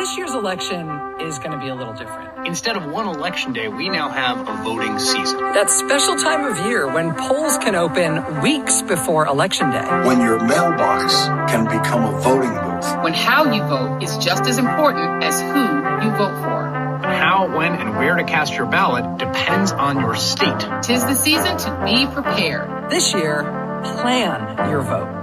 This year's election is going to be a little different. Instead of one election day, we now have a voting season. That special time of year when polls can open weeks before Election Day. When your mailbox can become a voting booth. When how you vote is just as important as who you vote for. And how, when, and where to cast your ballot depends on your state. 'Tis the season to be prepared. This year, plan your vote.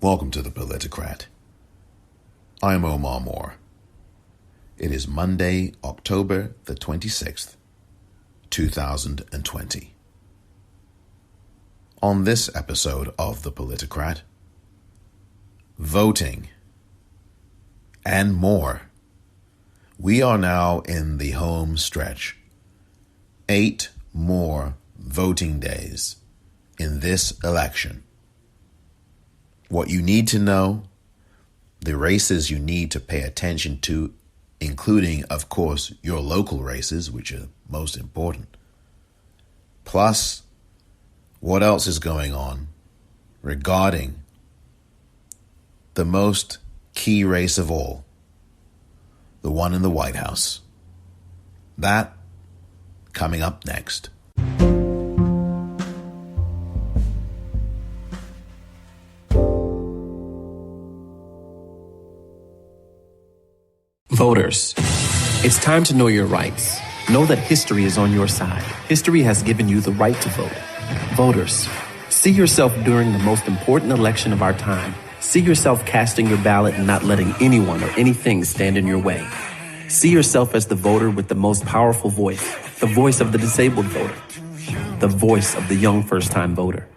Welcome to the Politicrat. I am Omar Moore. It is Monday, October the 26th, 2020. On this episode of the Politicrat, voting and more. We are now in the home stretch. 8 more voting days in this election. What you need to know, the races you need to pay attention to, including, of course, your local races, which are most important. Plus, what else is going on regarding the most key race of all, the one in the White House. That coming up next. Voters, it's time to know your rights. Know that history is on your side. History has given you the right to vote. Voters, see yourself during the most important election of our time. See yourself casting your ballot and not letting anyone or anything stand in your way. See yourself as the voter with the most powerful voice, the voice of the disabled voter, the voice of the young first-time voter.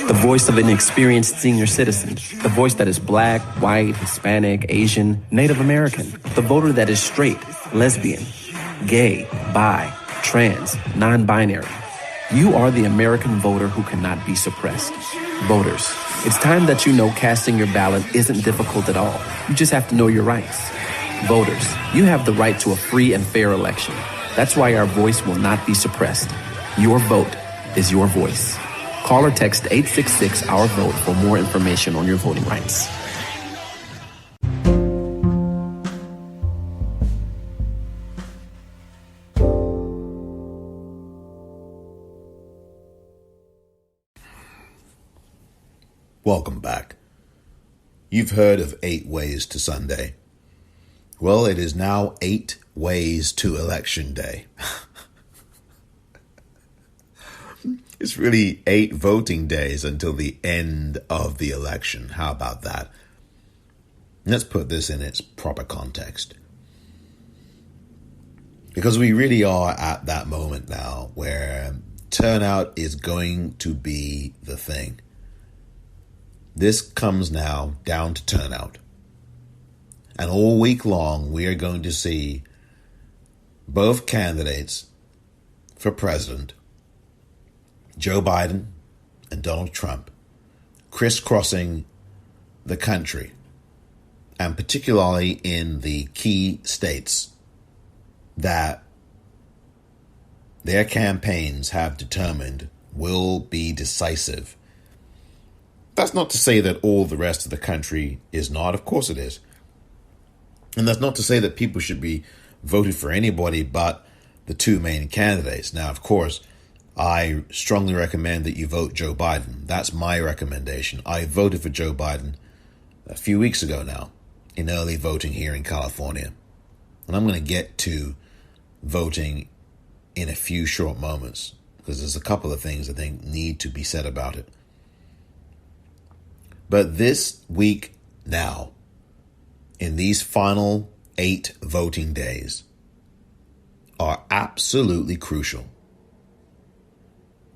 The voice of an experienced senior citizen, the voice that is black, white, Hispanic, Asian, Native American, the voter that is straight, lesbian, gay, bi, trans, non-binary. You are the American voter who cannot be suppressed. Voters, it's time that you know casting your ballot isn't difficult at all. You just have to know your rights. Voters, you have the right to a free and fair election. That's why our voice will not be suppressed. Your vote is your voice. Call or text 866-OUR-VOTE for more information on your voting rights. Welcome back. You've heard of 8 ways to Sunday. Well, it is now 8 ways to Election Day. It's really 8 voting days until the end of the election. How about that? Let's put this in its proper context. Because we really are at that moment now where turnout is going to be the thing. This comes now down to turnout. And all week long, we are going to see both candidates for president, Joe Biden and Donald Trump, crisscrossing the country, and particularly in the key states that their campaigns have determined will be decisive. That's not to say that all the rest of the country is not. Of course it is. And that's not to say that people should be voted for anybody but the 2 main candidates. Now, of course, I strongly recommend that you vote Joe Biden. That's my recommendation. I voted for Joe Biden a few weeks ago now in early voting here in California. And I'm going to get to voting in a few short moments because there's a couple of things I think need to be said about it. But this week now, in these final 8 voting days, are absolutely crucial.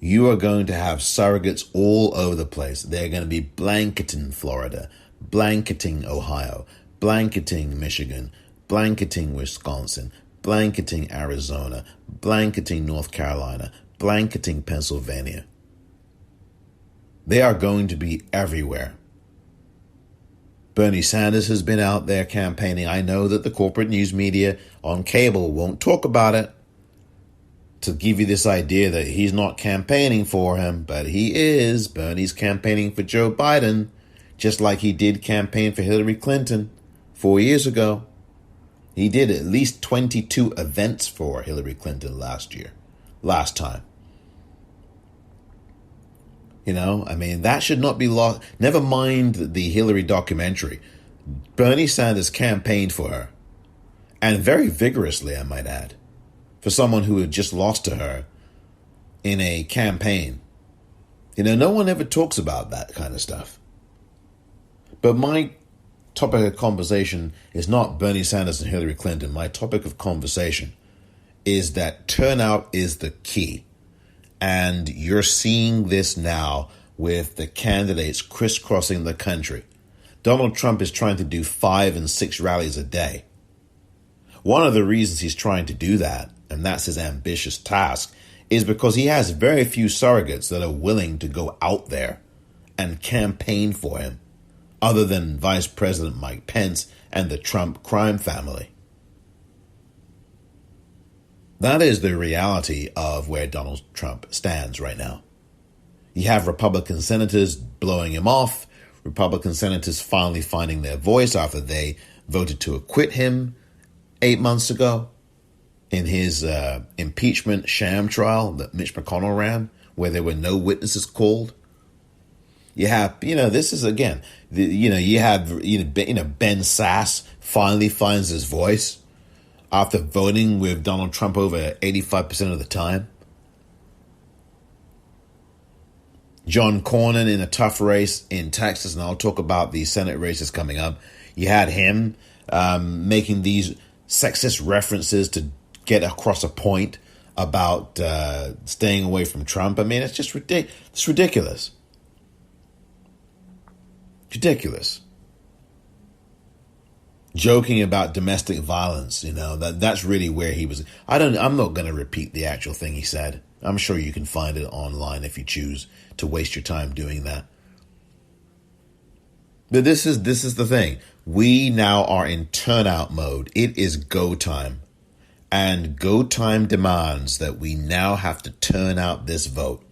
You are going to have surrogates all over the place. They're going to be blanketing Florida, blanketing Ohio, blanketing Michigan, blanketing Wisconsin, blanketing Arizona, blanketing North Carolina, blanketing Pennsylvania. They are going to be everywhere. Bernie Sanders has been out there campaigning. I know that the corporate news media on cable won't talk about it to give you this idea that he's not campaigning for him, but he is. Bernie's campaigning for Joe Biden, just like he did campaign for Hillary Clinton 4 years ago. He did at least 22 events for Hillary Clinton last time. You know, I mean, that should not be lost. Never mind the Hillary documentary. Bernie Sanders campaigned for her, and very vigorously, I might add, for someone who had just lost to her in a campaign. You know, no one ever talks about that kind of stuff. But my topic of conversation is not Bernie Sanders and Hillary Clinton. My topic of conversation is that turnout is the key. And you're seeing this now with the candidates crisscrossing the country. Donald Trump is trying to do 5 and 6 rallies a day. One of the reasons he's trying to do that, and that's his ambitious task, is because he has very few surrogates that are willing to go out there and campaign for him, other than Vice President Mike Pence and the Trump crime family. That is the reality of where Donald Trump stands right now. You have Republican senators blowing him off, Republican senators finally finding their voice after they voted to acquit him 8 months ago in his impeachment sham trial that Mitch McConnell ran, where there were no witnesses called. You have, this is again, you have, Ben Sasse finally finds his voice after voting with Donald Trump over 85% of the time. John Cornyn in a tough race in Texas, and I'll talk about the Senate races coming up. You had him making these sexist references to get across a point about staying away from Trump. I mean, it's just ridiculous. It's ridiculous. Ridiculous. Joking about domestic violence, that's really where he was. I'm not going to repeat the actual thing he said. I'm sure you can find it online if you choose to waste your time doing that. But this is the thing. We now are in turnout mode. It is go time. And go time demands that we now have to turn out this vote.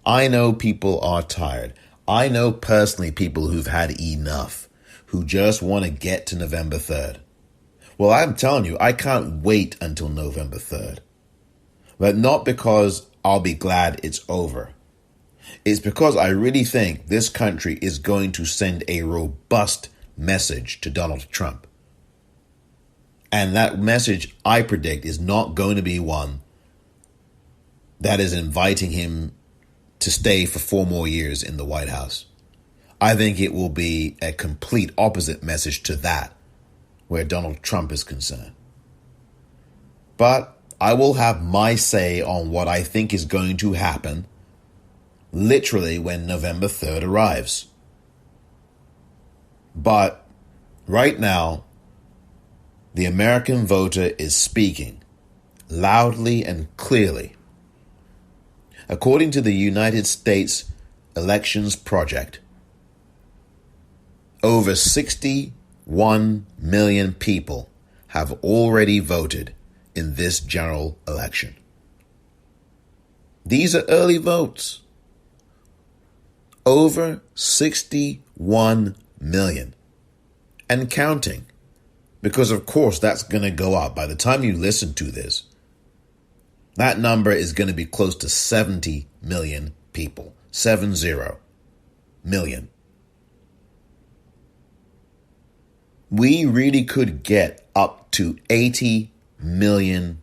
I know people are tired. I know personally people who've had enough, who just want to get to November 3rd. Well, I'm telling you, I can't wait until November 3rd. But not because I'll be glad it's over. It's because I really think this country is going to send a robust message to Donald Trump. And that message, I predict, is not going to be one that is inviting him to stay for 4 more years in the White House. I think it will be a complete opposite message to that, where Donald Trump is concerned. But I will have my say on what I think is going to happen literally when November 3rd arrives. But right now, the American voter is speaking loudly and clearly. According to the United States Elections Project, over 61 million people have already voted in this general election. These are early votes. Over 61 million. And counting. Because of course that's going to go up. By the time you listen to this, that number is going to be close to 70 million people. 70 million. We really could get up to 80 million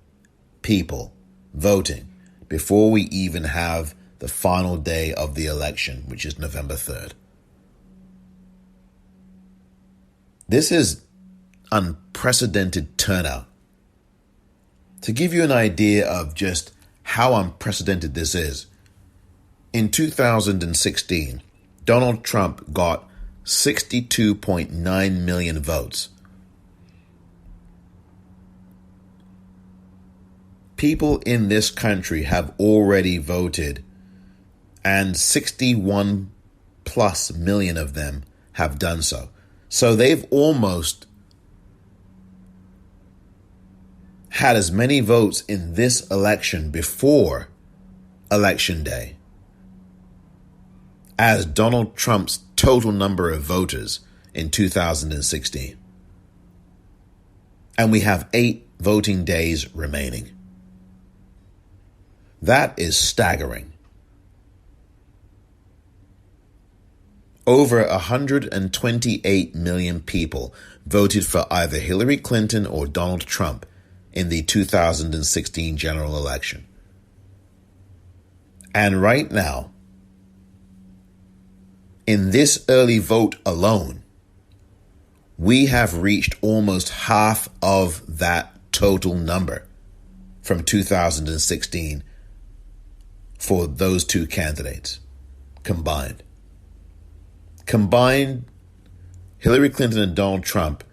people voting before we even have the final day of the election, which is November 3rd. This is unprecedented turnout. To give you an idea of just how unprecedented this is, in 2016, Donald Trump got 62.9 million votes. People in this country have already voted, and 61 plus million of them have done so. So they've almost had as many votes in this election before Election Day as Donald Trump's total number of voters in 2016. And we have 8 voting days remaining. That is staggering. Over 128 million people voted for either Hillary Clinton or Donald Trump in the 2016 general election. And right now, in this early vote alone, we have reached almost half of that total number from 2016 for those two candidates combined. Combined, Hillary Clinton and Donald Trump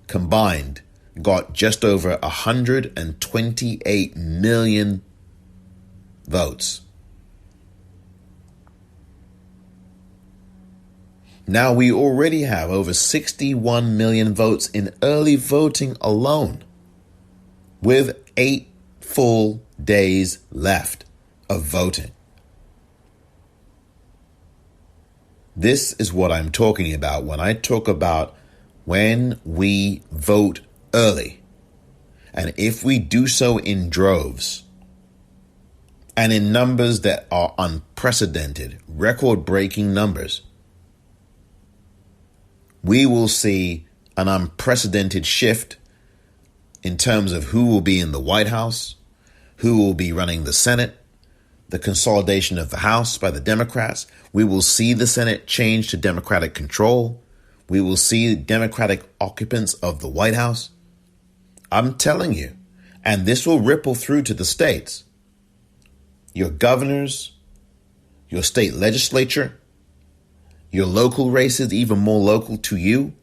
combined got just over 128 million votes. Now we already have over 61 million votes in early voting alone, with 8 full days left of voting. This is what I'm talking about when I talk about when we vote early. And if we do so in droves and in numbers that are unprecedented, record-breaking numbers, we will see an unprecedented shift in terms of who will be in the White House, who will be running the Senate, the consolidation of the House by the Democrats. We will see the Senate change to Democratic control. We will see Democratic occupants of the White House. I'm telling you, and this will ripple through to the states. Your governors, your state legislature, your local races, even more local to you.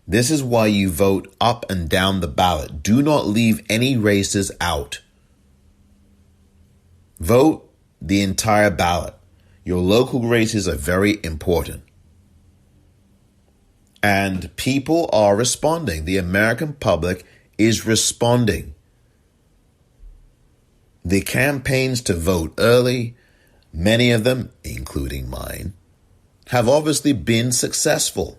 This is why you vote up and down the ballot. Do not leave any races out. Vote the entire ballot. Your local races are very important. And people are responding. The American public is responding. The campaigns to vote early, many of them, including mine, have obviously been successful,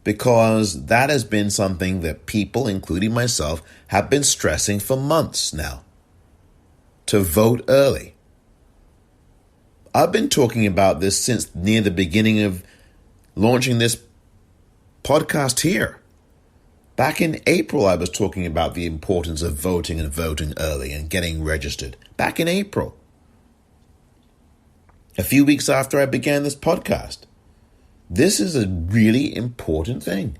because that has been something that people, including myself, have been stressing for months now. To vote early. I've been talking about this since near the beginning of launching this podcast here. Back in April, I was talking about the importance of voting and voting early and getting registered. Back in April. A few weeks after I began this podcast. This is a really important thing.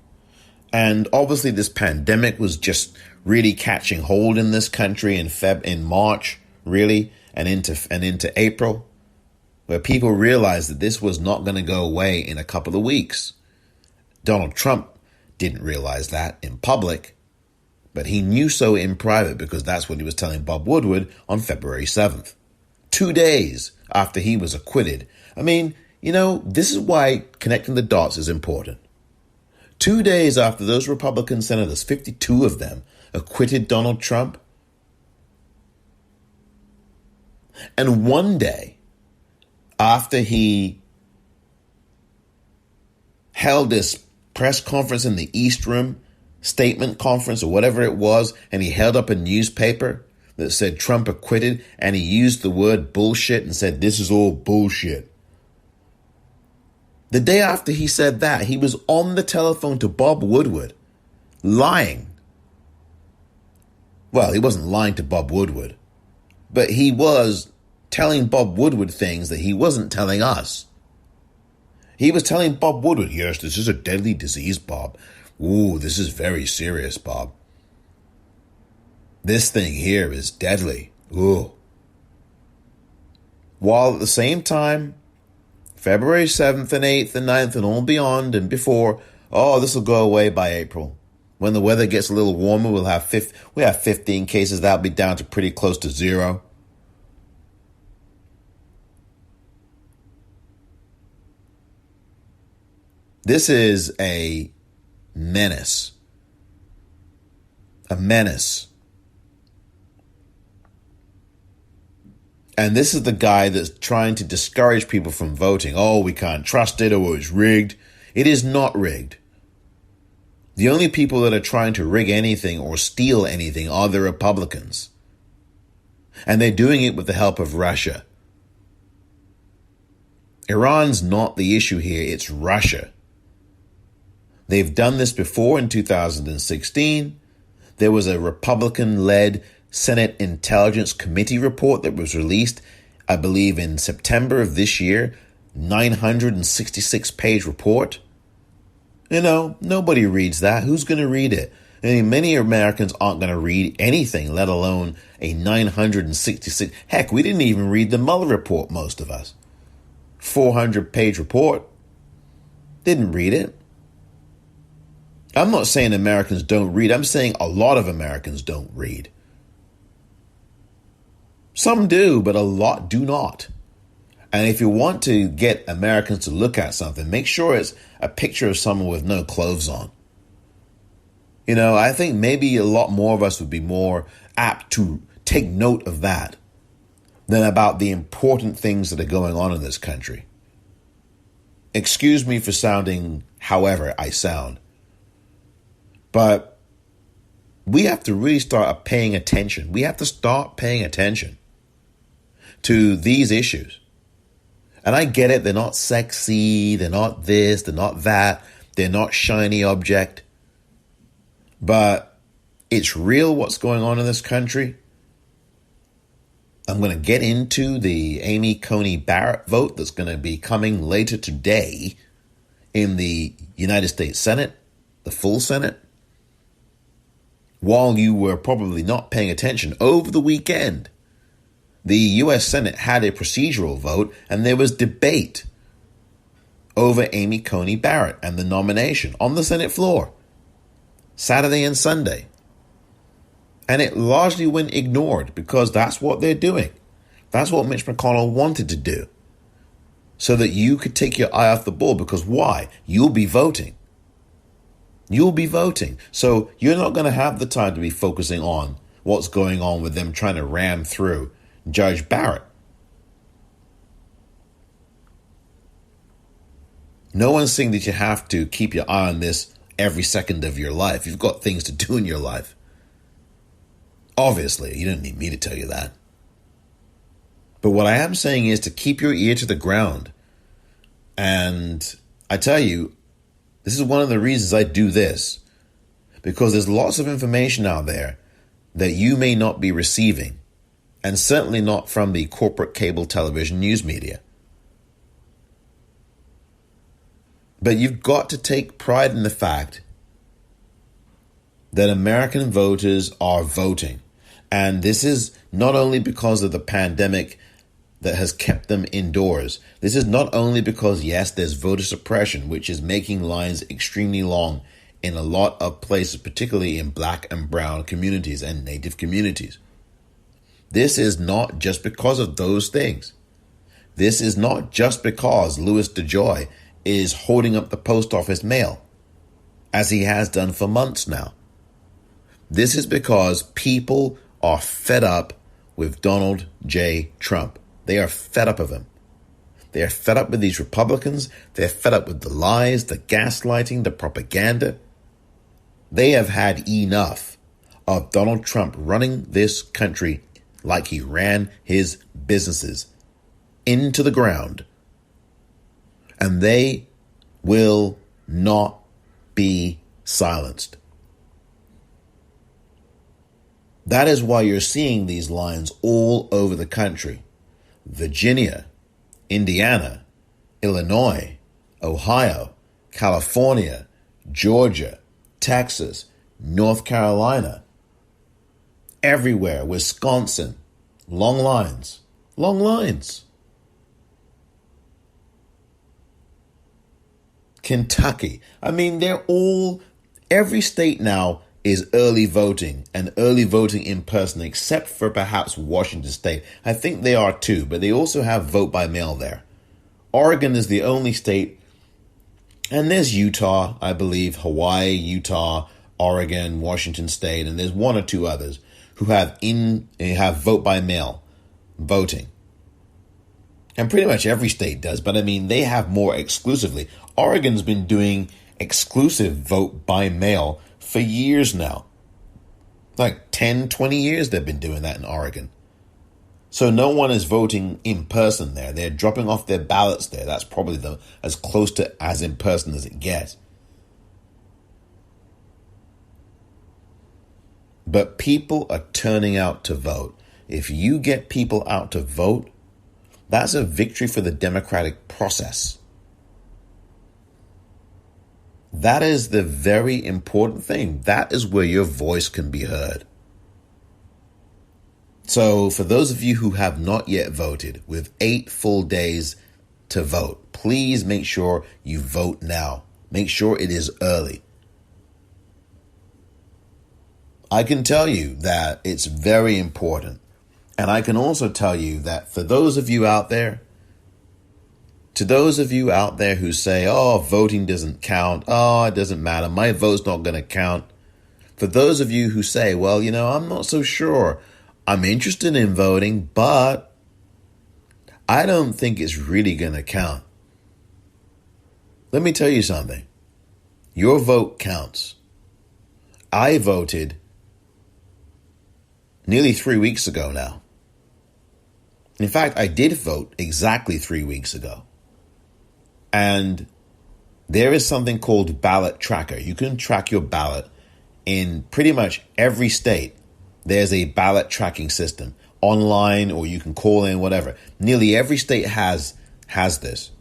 And obviously this pandemic was just really catching hold in this country in March, really, and into April, where people realized that this was not going to go away in a couple of weeks. Donald Trump didn't realize that in public, but he knew so in private, because that's what he was telling Bob Woodward on February 7th, 2 days after he was acquitted. I mean, this is why connecting the dots is important. 2 days after those Republican senators, 52 of them, acquitted Donald Trump, and 1 day after he held this press conference in the East Room, statement conference or whatever it was, and he held up a newspaper that said Trump acquitted, and he used the word bullshit and said, this is all bullshit. The day after he said that, he was on the telephone to Bob Woodward, lying. Well, he wasn't lying to Bob Woodward, but he was telling Bob Woodward things that he wasn't telling us. He was telling Bob Woodward, yes, this is a deadly disease, Bob. Ooh, this is very serious, Bob. This thing here is deadly. Ooh. While at the same time, February 7th and 8th and 9th and all beyond and before, this will go away by April. When the weather gets a little warmer, we have 15 cases. That'll be down to pretty close to 0. This is a menace. A menace. And this is the guy that's trying to discourage people from voting. Oh, we can't trust it, or it's rigged. It is not rigged. The only people that are trying to rig anything or steal anything are the Republicans. And they're doing it with the help of Russia. Iran's not the issue here, it's Russia. They've done this before in 2016. There was a Republican-led Senate Intelligence Committee report that was released, I believe, in September of this year. 966-page report. You know, nobody reads that. Who's going to read it? I mean, many Americans aren't going to read anything, let alone a 966. Heck, we didn't even read the Mueller report, most of us. 400-page report. Didn't read it. I'm not saying Americans don't read. I'm saying a lot of Americans don't read. Some do, but a lot do not. And if you want to get Americans to look at something, make sure it's a picture of someone with no clothes on. You know, I think maybe a lot more of us would be more apt to take note of that than about the important things that are going on in this country. Excuse me for sounding however I sound. But we have to really start paying attention. We have to start paying attention to these issues. And I get it. They're not sexy. They're not this. They're not that. They're not shiny object. But it's real what's going on in this country. I'm going to get into the Amy Coney Barrett vote that's going to be coming later today in the United States Senate, the full Senate. While you were probably not paying attention, over the weekend, the U.S. Senate had a procedural vote and there was debate over Amy Coney Barrett and the nomination on the Senate floor, Saturday and Sunday. And it largely went ignored because that's what they're doing. That's what Mitch McConnell wanted to do. So that you could take your eye off the ball, because why? You'll be voting. You'll be voting. So you're not going to have the time to be focusing on what's going on with them trying to ram through Judge Barrett. No one's saying that you have to keep your eye on this every second of your life. You've got things to do in your life. Obviously, you don't need me to tell you that. But what I am saying is to keep your ear to the ground. And I tell you, this is one of the reasons I do this. Because there's lots of information out there that you may not be receiving. And certainly not from the corporate cable television news media. But you've got to take pride in the fact that American voters are voting. And this is not only because of the pandemic that has kept them indoors. This is not only because, yes, there's voter suppression, which is making lines extremely long in a lot of places, particularly in black and brown communities and native communities. This is not just because of those things. This is not just because Louis DeJoy is holding up the post office mail, as he has done for months now. This is because people are fed up with Donald J. Trump. They are fed up of him. They are fed up with these Republicans. They're fed up with the lies, the gaslighting, the propaganda. They have had enough of Donald Trump running this country like he ran his businesses into the ground. And they will not be silenced. That is why you're seeing these lines all over the country. Virginia, Indiana, Illinois, Ohio, California, Georgia, Texas, North Carolina, everywhere, Wisconsin, long lines, long lines. Kentucky. I mean, every state now is early voting and early voting in person, except for perhaps Washington State. I think they are too, but they also have vote by mail there. Oregon is the only state And there's Utah, I believe, Hawaii, Utah, Oregon, Washington State, and there's one or two others who have vote by mail voting. And pretty much every state does, but I mean, they have more exclusively. Oregon's been doing exclusive vote by mail for years now. Like 10, 20 years they've been doing that in Oregon. So no one is voting in person there. They're dropping off their ballots there. That's probably as close to as in person as it gets. But people are turning out to vote. If you get people out to vote, that's a victory for the democratic process. That is the very important thing. That is where your voice can be heard. So for those of you who have not yet voted, with 8 full days to vote, please make sure you vote now. Make sure it is early. I can tell you that it's very important. And I can also tell you that for those of you out there, to those of you out there who say, oh, voting doesn't count, oh, it doesn't matter, my vote's not going to count. For those of you who say, well, I'm not so sure, I'm interested in voting, but I don't think it's really going to count. Let me tell you something. Your vote counts. I voted nearly 3 weeks ago now. In fact, I did vote exactly 3 weeks ago. And there is something called ballot tracker. You can track your ballot in pretty much every state. There's a ballot tracking system online, or you can call in, whatever. Nearly every state has this.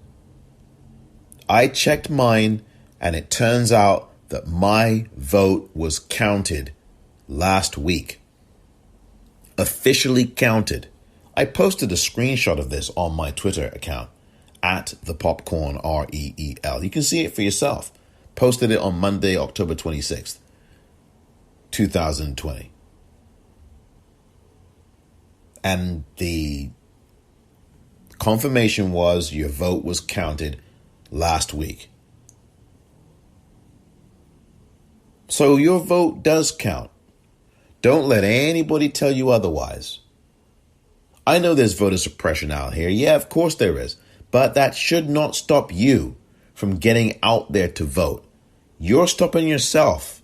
I checked mine, and it turns out that my vote was counted last week. Officially counted. I posted a screenshot of this on my Twitter account, at the Popcorn, REEL. You can see it for yourself. Posted it on Monday, October 26th, 2020. And the confirmation was your vote was counted last week. So your vote does count. Don't let anybody tell you otherwise. I know there's voter suppression out here. Yeah, of course there is. But that should not stop you from getting out there to vote. You're stopping yourself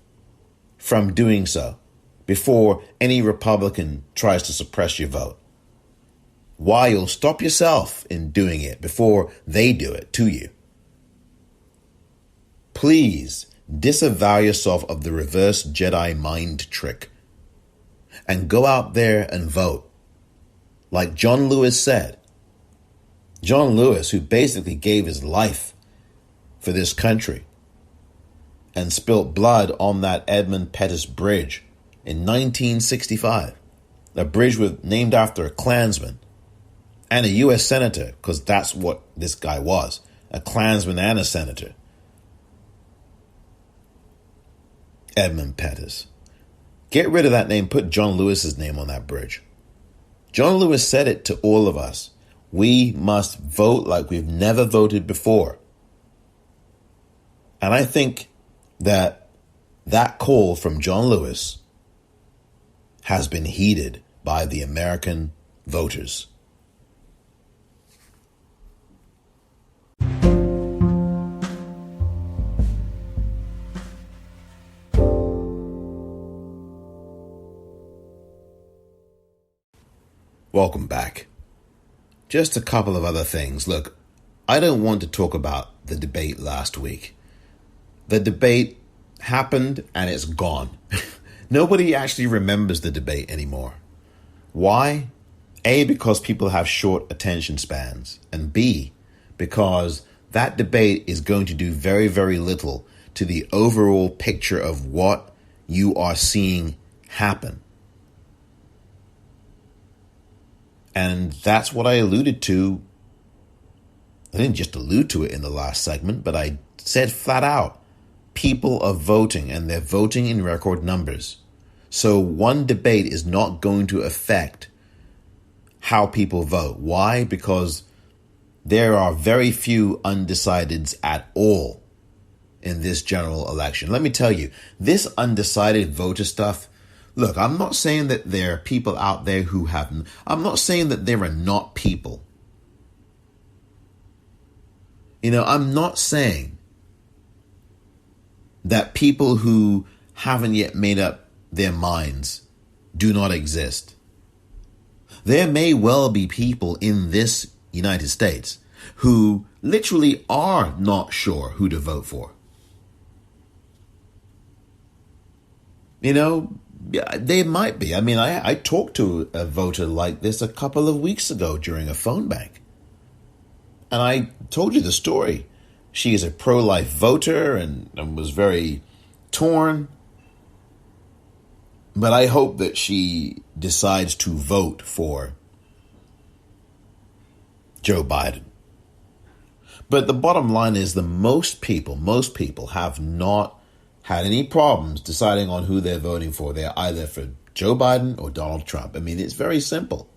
from doing so before any Republican tries to suppress your vote. Why? You'll stop yourself in doing it before they do it to you. Please disavow yourself of the reverse Jedi mind trick and go out there and vote. Like John Lewis said. John Lewis, who basically gave his life for this country and spilt blood on that Edmund Pettus Bridge in 1965. A bridge named after a Klansman and a U.S. Senator, because that's what this guy was, a Klansman and a senator. Edmund Pettus. Get rid of that name, put John Lewis's name on that bridge. John Lewis said it to all of us. We must vote like we've never voted before. And I think that call from John Lewis has been heeded by the American voters. Welcome back. Just a couple of other things. Look, I don't want to talk about the debate last week. The debate happened and it's gone. Nobody actually remembers the debate anymore. Why? A, because people have short attention spans. And B, because that debate is going to do very, very little to the overall picture of what you are seeing happen. And that's what I alluded to. I didn't just allude to it in the last segment, but I said flat out, people are voting and they're voting in record numbers. So one debate is not going to affect how people vote. Why? Because there are very few undecideds at all in this general election. Let me tell you, this undecided voter stuff, look, I'm not saying that there are people out there who haven't. I'm not saying that there are not people. You know, I'm not saying that people who haven't yet made up their minds do not exist. There may well be people in this United States who literally are not sure who to vote for. You know, they might be. I mean, I talked to a voter like this a couple of weeks ago during a Phonebank. And I told you the story. She is a pro-life voter and was very torn. But I hope that she decides to vote for Joe Biden. But the bottom line is that most people have not had any problems deciding on who they're voting for. They're either for Joe Biden or Donald Trump. I mean, it's very simple.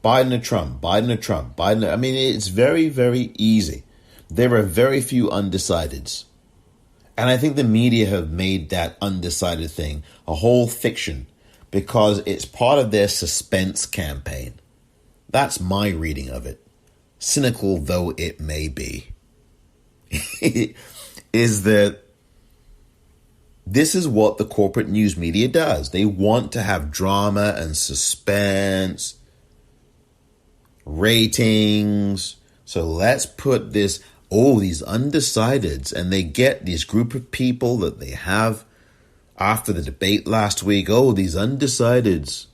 Biden or Trump, Biden or Trump, Biden. I mean, it's very, very easy. There are very few undecideds. And I think the media have made that undecided thing a whole fiction because it's part of their suspense campaign. That's my reading of it. Cynical though it may be. Is that this is what the corporate news media does. They want to have drama and suspense, ratings. So let's put these undecideds, and they get this group of people that they have after the debate last week. Oh, these undecideds.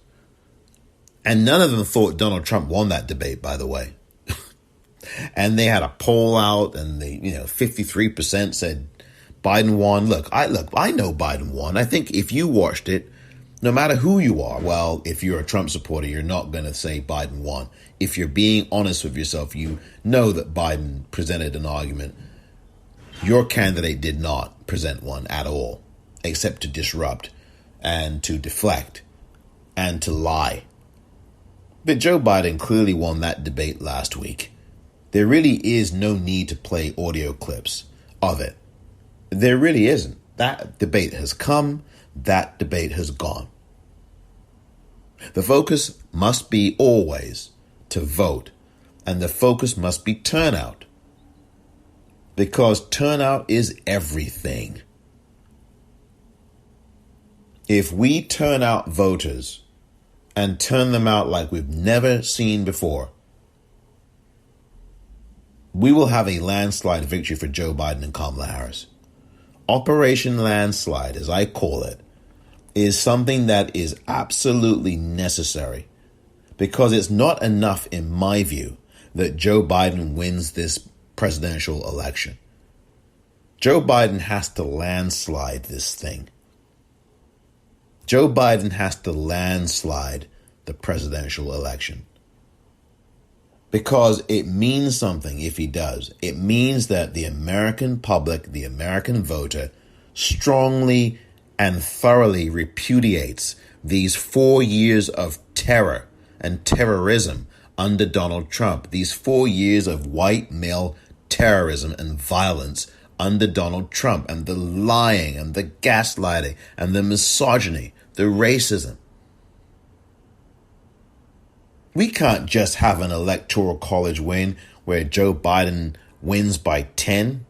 And none of them thought Donald Trump won that debate, by the way. And they had a poll out, and 53% said Biden won. Look, I know Biden won. I think if you watched it, no matter who you are, well, if you're a Trump supporter, you're not going to say Biden won. If you're being honest with yourself, you know that Biden presented an argument. Your candidate did not present one at all, except to disrupt and to deflect and to lie. But Joe Biden clearly won that debate last week. There really is no need to play audio clips of it. There really isn't. That debate has come. That debate has gone. The focus must be always to vote, and the focus must be turnout, because turnout is everything. If we turn out voters and turn them out like we've never seen before, we will have a landslide victory for Joe Biden and Kamala Harris. Operation Landslide, as I call it, is something that is absolutely necessary, because it's not enough, in my view, that Joe Biden wins this presidential election. Joe Biden has to landslide this thing. Joe Biden has to landslide the presidential election. Because it means something if he does. It means that the American public, the American voter, strongly and thoroughly repudiates these 4 years of terror and terrorism under Donald Trump. These 4 years of white male terrorism and violence under Donald Trump, and the lying and the gaslighting and the misogyny, the racism. We can't just have an electoral college win where Joe Biden wins by 10.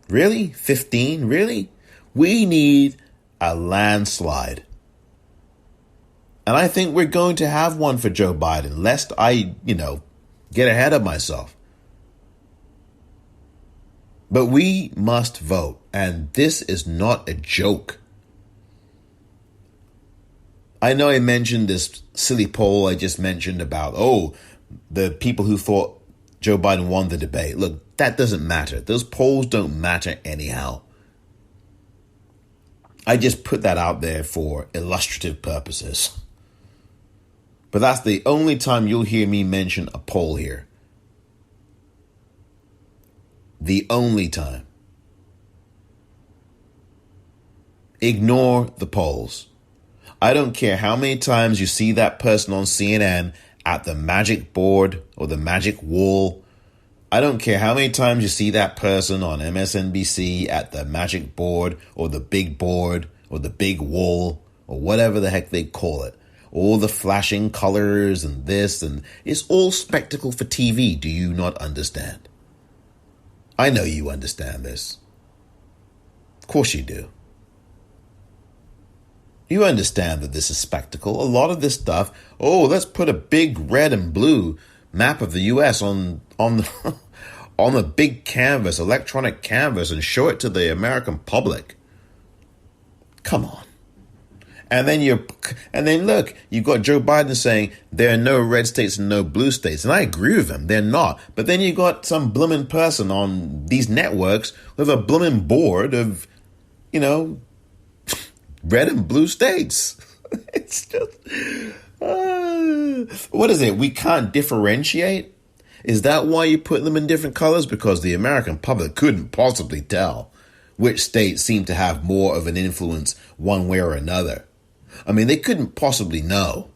Really? 15? Really? We need a landslide. And I think we're going to have one for Joe Biden, lest I, get ahead of myself. But we must vote, and this is not a joke. I know I mentioned this silly poll I just mentioned about, the people who thought Joe Biden won the debate. Look, that doesn't matter. Those polls don't matter anyhow. I just put that out there for illustrative purposes. But that's the only time you'll hear me mention a poll here. The only time. Ignore the polls. I don't care how many times you see that person on CNN at the magic board or the magic wall I don't care how many times you see that person on MSNBC at the magic board or the big board or the big wall or whatever the heck they call it. All the flashing colors and this, and it's all spectacle for TV. Do you not understand? I know you understand this. Of course you do. You understand that this is spectacle. A lot of this stuff, let's put a big red and blue map of the U.S. on the on a big canvas, electronic canvas, and show it to the American public. Come on. And then look, you've got Joe Biden saying there are no red states and no blue states. And I agree with him. They're not. But then you got some blooming person on these networks with a blooming board of, red and blue states. It's just, what is it? We can't differentiate? Is that why you put them in different colors? Because the American public couldn't possibly tell which states seem to have more of an influence one way or another. I mean, they couldn't possibly know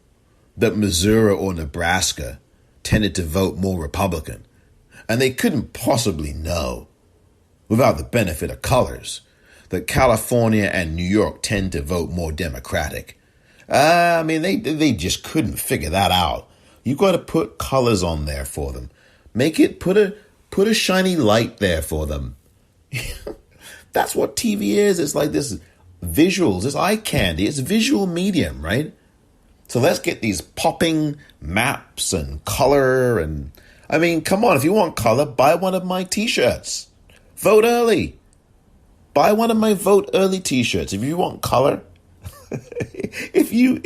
that Missouri or Nebraska tended to vote more Republican. And they couldn't possibly know, without the benefit of colors, that California and New York tend to vote more Democratic. I mean, they just couldn't figure that out. You got to put colors on there for them. Put a shiny light there for them. That's what TV is. It's like this visuals, it's eye candy, it's visual medium, right? So let's get these popping maps and color. And I mean, come on, if you want color, buy one of my t-shirts. Vote early. Buy one of my vote early t-shirts if you want color. if you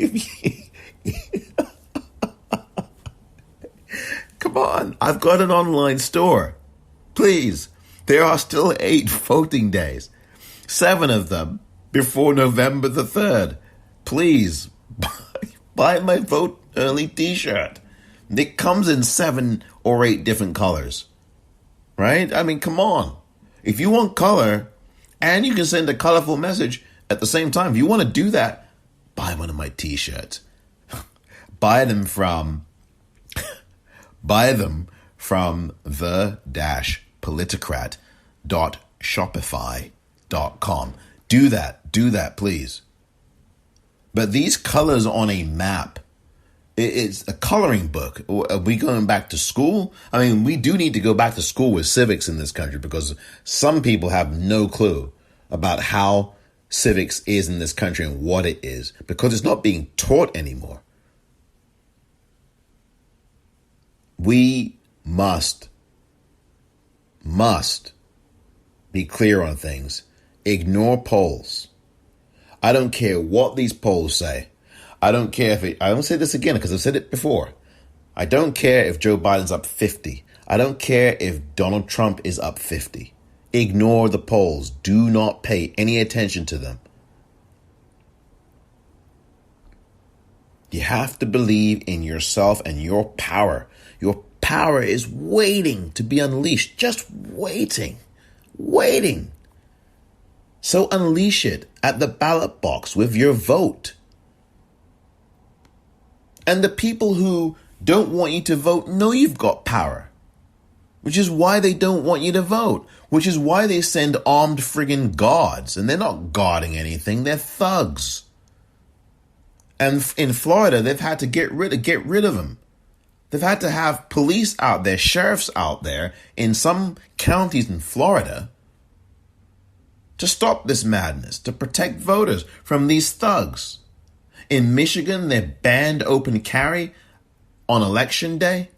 come on, I've got an online store. Please, there are still 8 voting days, 7 of them before November the 3rd. Please, buy my vote early t-shirt. It comes in 7 or 8 different colors, right? I mean, come on. If you want color and you can send a colorful message at the same time, if you want to do that, buy one of my t-shirts. Buy them from the-politicrat.shopify.com. Do that, please. But these colors on a map, it's a coloring book. Are we going back to school? I mean, we do need to go back to school with civics in this country because some people have no clue about how civics is in this country and what it is because it's not being taught anymore. We must be clear on things. Ignore polls. I don't care what these polls say. I don't care I won't say this again because I've said it before. I don't care if Joe Biden's up 50. I don't care if Donald Trump is up 50. Ignore the polls. Do not pay any attention to them. You have to believe in yourself and your power. Your power is waiting to be unleashed. Just waiting. So unleash it at the ballot box with your vote. And the people who don't want you to vote know you've got power, which is why they don't want you to vote, which is why they send armed friggin' guards. And they're not guarding anything. They're thugs. And in Florida, they've had to get rid of them. They've had to have police out there, sheriffs out there in some counties in Florida to stop this madness, to protect voters from these thugs. In Michigan, they banned open carry on election day.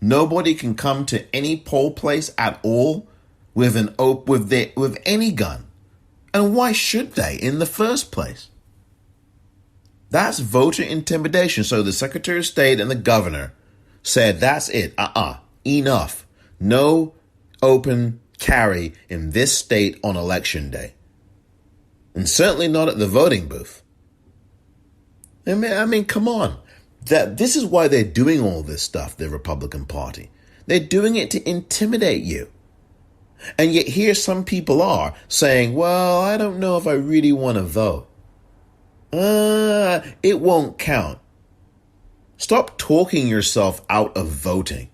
Nobody can come to any poll place at all with any gun. And why should they in the first place? That's voter intimidation. So the Secretary of State and the governor said, that's it. Enough. No open carry in this state on election day. And certainly not at the voting booth. I mean, come on. This is why they're doing all this stuff, the Republican Party. They're doing it to intimidate you. And yet here some people are saying, well, I don't know if I really want to vote. It won't count. Stop talking yourself out of voting.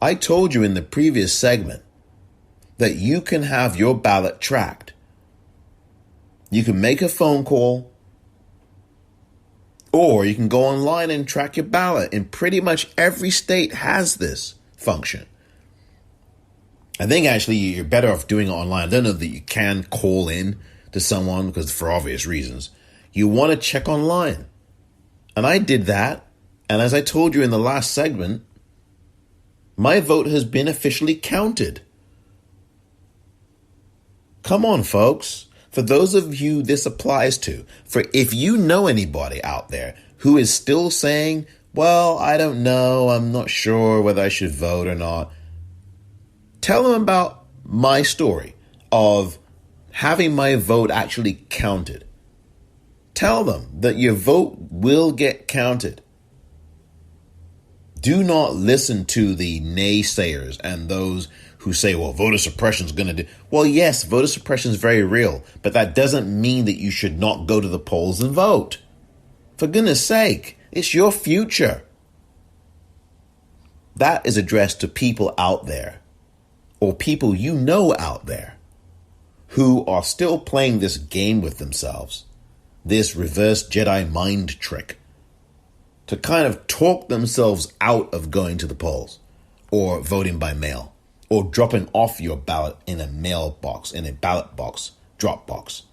I told you in the previous segment that you can have your ballot tracked. You can make a phone call, or you can go online and track your ballot. And pretty much every state has this function. I think actually you're better off doing it online. I don't know that you can call in to someone because for obvious reasons. You want to check online. And I did that. And as I told you in the last segment, my vote has been officially counted. Come on, folks. For those of you this applies to, for if you know anybody out there who is still saying, well, I don't know, I'm not sure whether I should vote or not, tell them about my story of having my vote actually counted. Tell them that your vote will get counted. Do not listen to the naysayers and those who say, well, voter suppression is going to do. Well, yes, voter suppression is very real, but that doesn't mean that you should not go to the polls and vote. For goodness sake, it's your future. That is addressed to people out there, or people you know out there, who are still playing this game with themselves, this reverse Jedi mind trick, to kind of talk themselves out of going to the polls, or voting by mail, or dropping off your ballot in a mailbox, in a ballot box, drop box.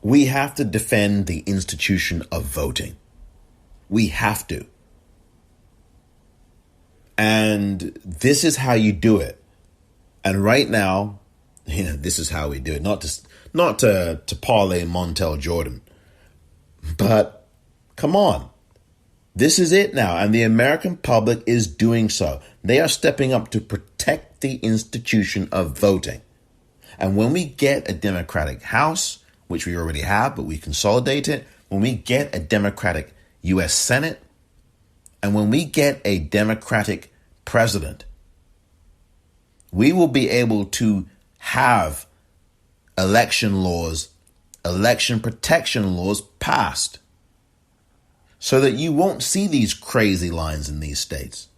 We have to defend the institution of voting. We have to. And this is how you do it. And right now, this is how we do it. Not to parlay Montel Jordan, but come on. This is it now, and the American public is doing so. They are stepping up to protect the institution of voting. And when we get a Democratic House, which we already have, but we consolidate it, when we get a Democratic U.S. Senate, and when we get a Democratic president, we will be able to have election laws, election protection laws passed, so that you won't see these crazy lines in these states.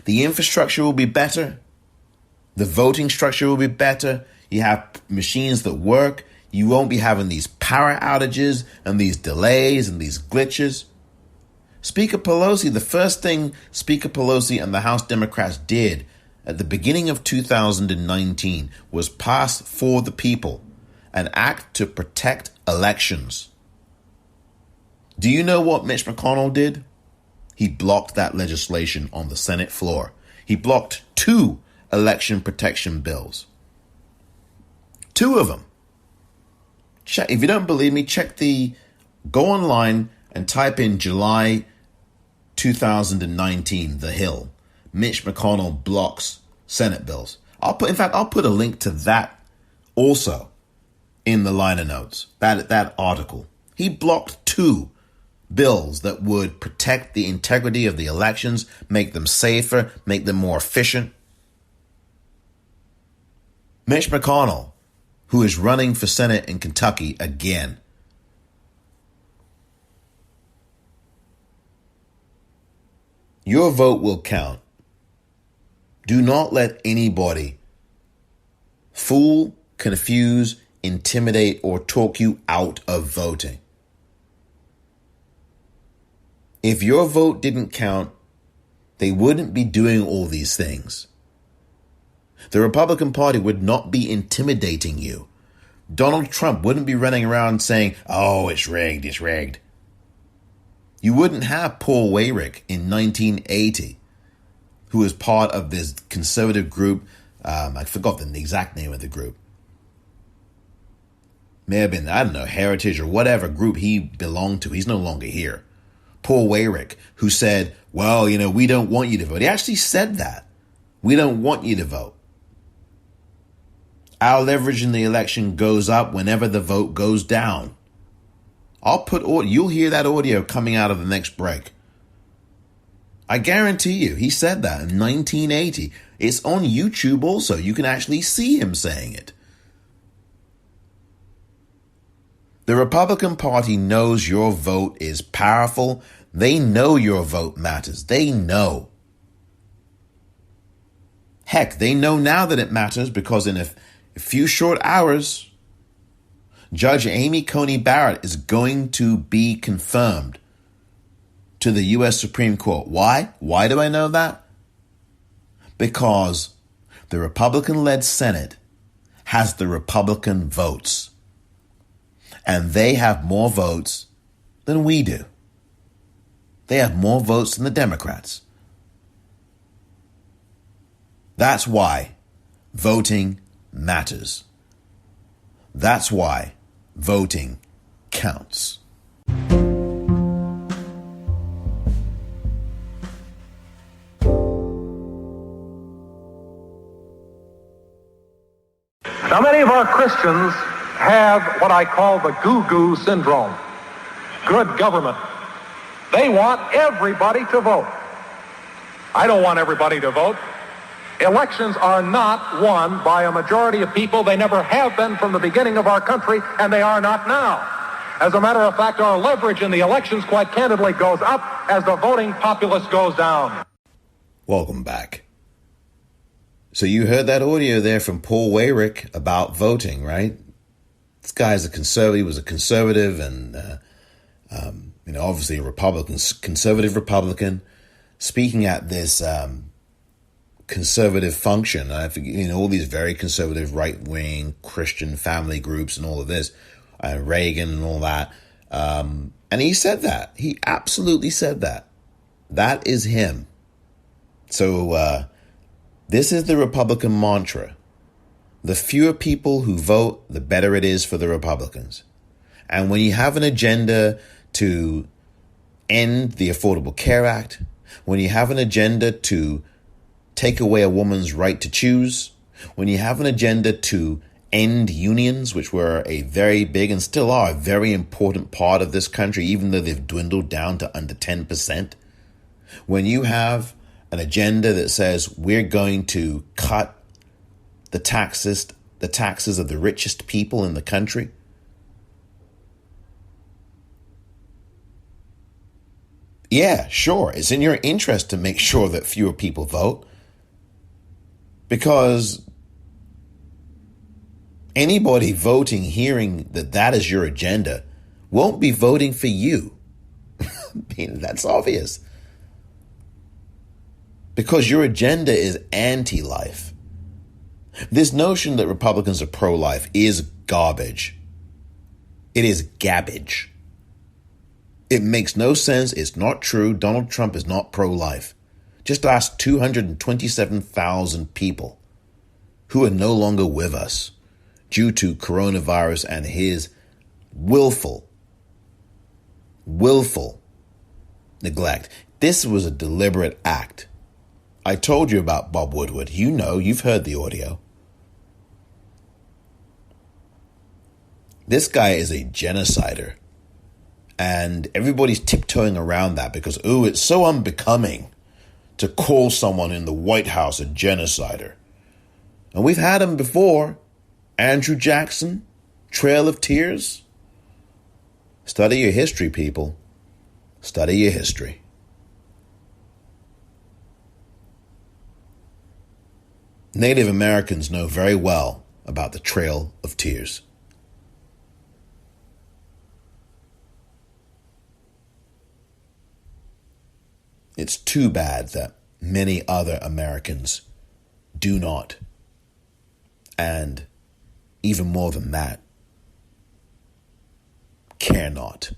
The infrastructure will be better. The voting structure will be better. You have machines that work. You won't be having these power outages and these delays and these glitches. Speaker Pelosi, the first thing Speaker Pelosi and the House Democrats did at the beginning of 2019 was pass for the people, an act to protect elections. Do you know what Mitch McConnell did? He blocked that legislation on the Senate floor. He blocked 2 election protection bills. 2 of them. If you don't believe me, go online and type in July 2019, The Hill. Mitch McConnell blocks Senate bills. I'll put a link to that also in the liner notes, that article. He blocked 2 bills that would protect the integrity of the elections, make them safer, make them more efficient. Mitch McConnell, who is running for Senate in Kentucky again. Your vote will count. Do not let anybody fool, confuse, intimidate, or talk you out of voting. If your vote didn't count, they wouldn't be doing all these things. The Republican Party would not be intimidating you. Donald Trump wouldn't be running around saying, oh, it's rigged, it's rigged. You wouldn't have Paul Weyrich in 1980, who was part of this conservative group. I forgot the exact name of the group. May have been, Heritage or whatever group he belonged to. He's no longer here. Paul Weyrich, who said, well, we don't want you to vote. He actually said that. We don't want you to vote. Our leverage in the election goes up whenever the vote goes down. You'll hear that audio coming out of the next break. I guarantee you, he said that in 1980. It's on YouTube also. You can actually see him saying it. The Republican Party knows your vote is powerful. They know your vote matters. They know. Heck, they know now that it matters because in a few short hours, Judge Amy Coney Barrett is going to be confirmed to the U.S. Supreme Court. Why? Why do I know that? Because the Republican-led Senate has the Republican votes. And they have more votes than we do. They have more votes than the Democrats. That's why voting matters. That's why voting counts. Now, many of our Christians have what I call the goo-goo syndrome. Good government. They want everybody to vote. I don't want everybody to vote. Elections are not won by a majority of people. They never have been from the beginning of our country, and they are not now. As a matter of fact, our leverage in the elections, quite candidly, goes up as the voting populace goes down. Welcome back. So you heard that audio there from Paul Weyrich about voting, right? This guy is a conservative, was a conservative and, obviously a Republican, conservative Republican, speaking at this conservative function. I think, all these very conservative right-wing Christian family groups and all of this, Reagan and all that. And he said that. He absolutely said that. That is him. So this is the Republican mantra. The fewer people who vote, the better it is for the Republicans. And when you have an agenda to end the Affordable Care Act, when you have an agenda to take away a woman's right to choose, when you have an agenda to end unions, which were a very big and still are a very important part of this country, even though they've dwindled down to under 10%, when you have an agenda that says we're going to cut the taxes of the richest people in the country, yeah, sure, it's in your interest to make sure that fewer people vote, because anybody voting, hearing that that is your agenda, won't be voting for you. I mean, that's obvious. Because your agenda is anti-life. This notion that Republicans are pro-life is garbage. It is gabbage. It makes no sense. It's not true. Donald Trump is not pro-life. Just ask 227,000 people who are no longer with us due to coronavirus and his willful neglect. This was a deliberate act. I told you about Bob Woodward. You've heard the audio. This guy is a genocider. And everybody's tiptoeing around that because, it's so unbecoming to call someone in the White House a genocider. And we've had him before. Andrew Jackson, Trail of Tears. Study your history, people. Study your history. Native Americans know very well about the Trail of Tears. It's too bad that many other Americans do not. And even more than that, care not.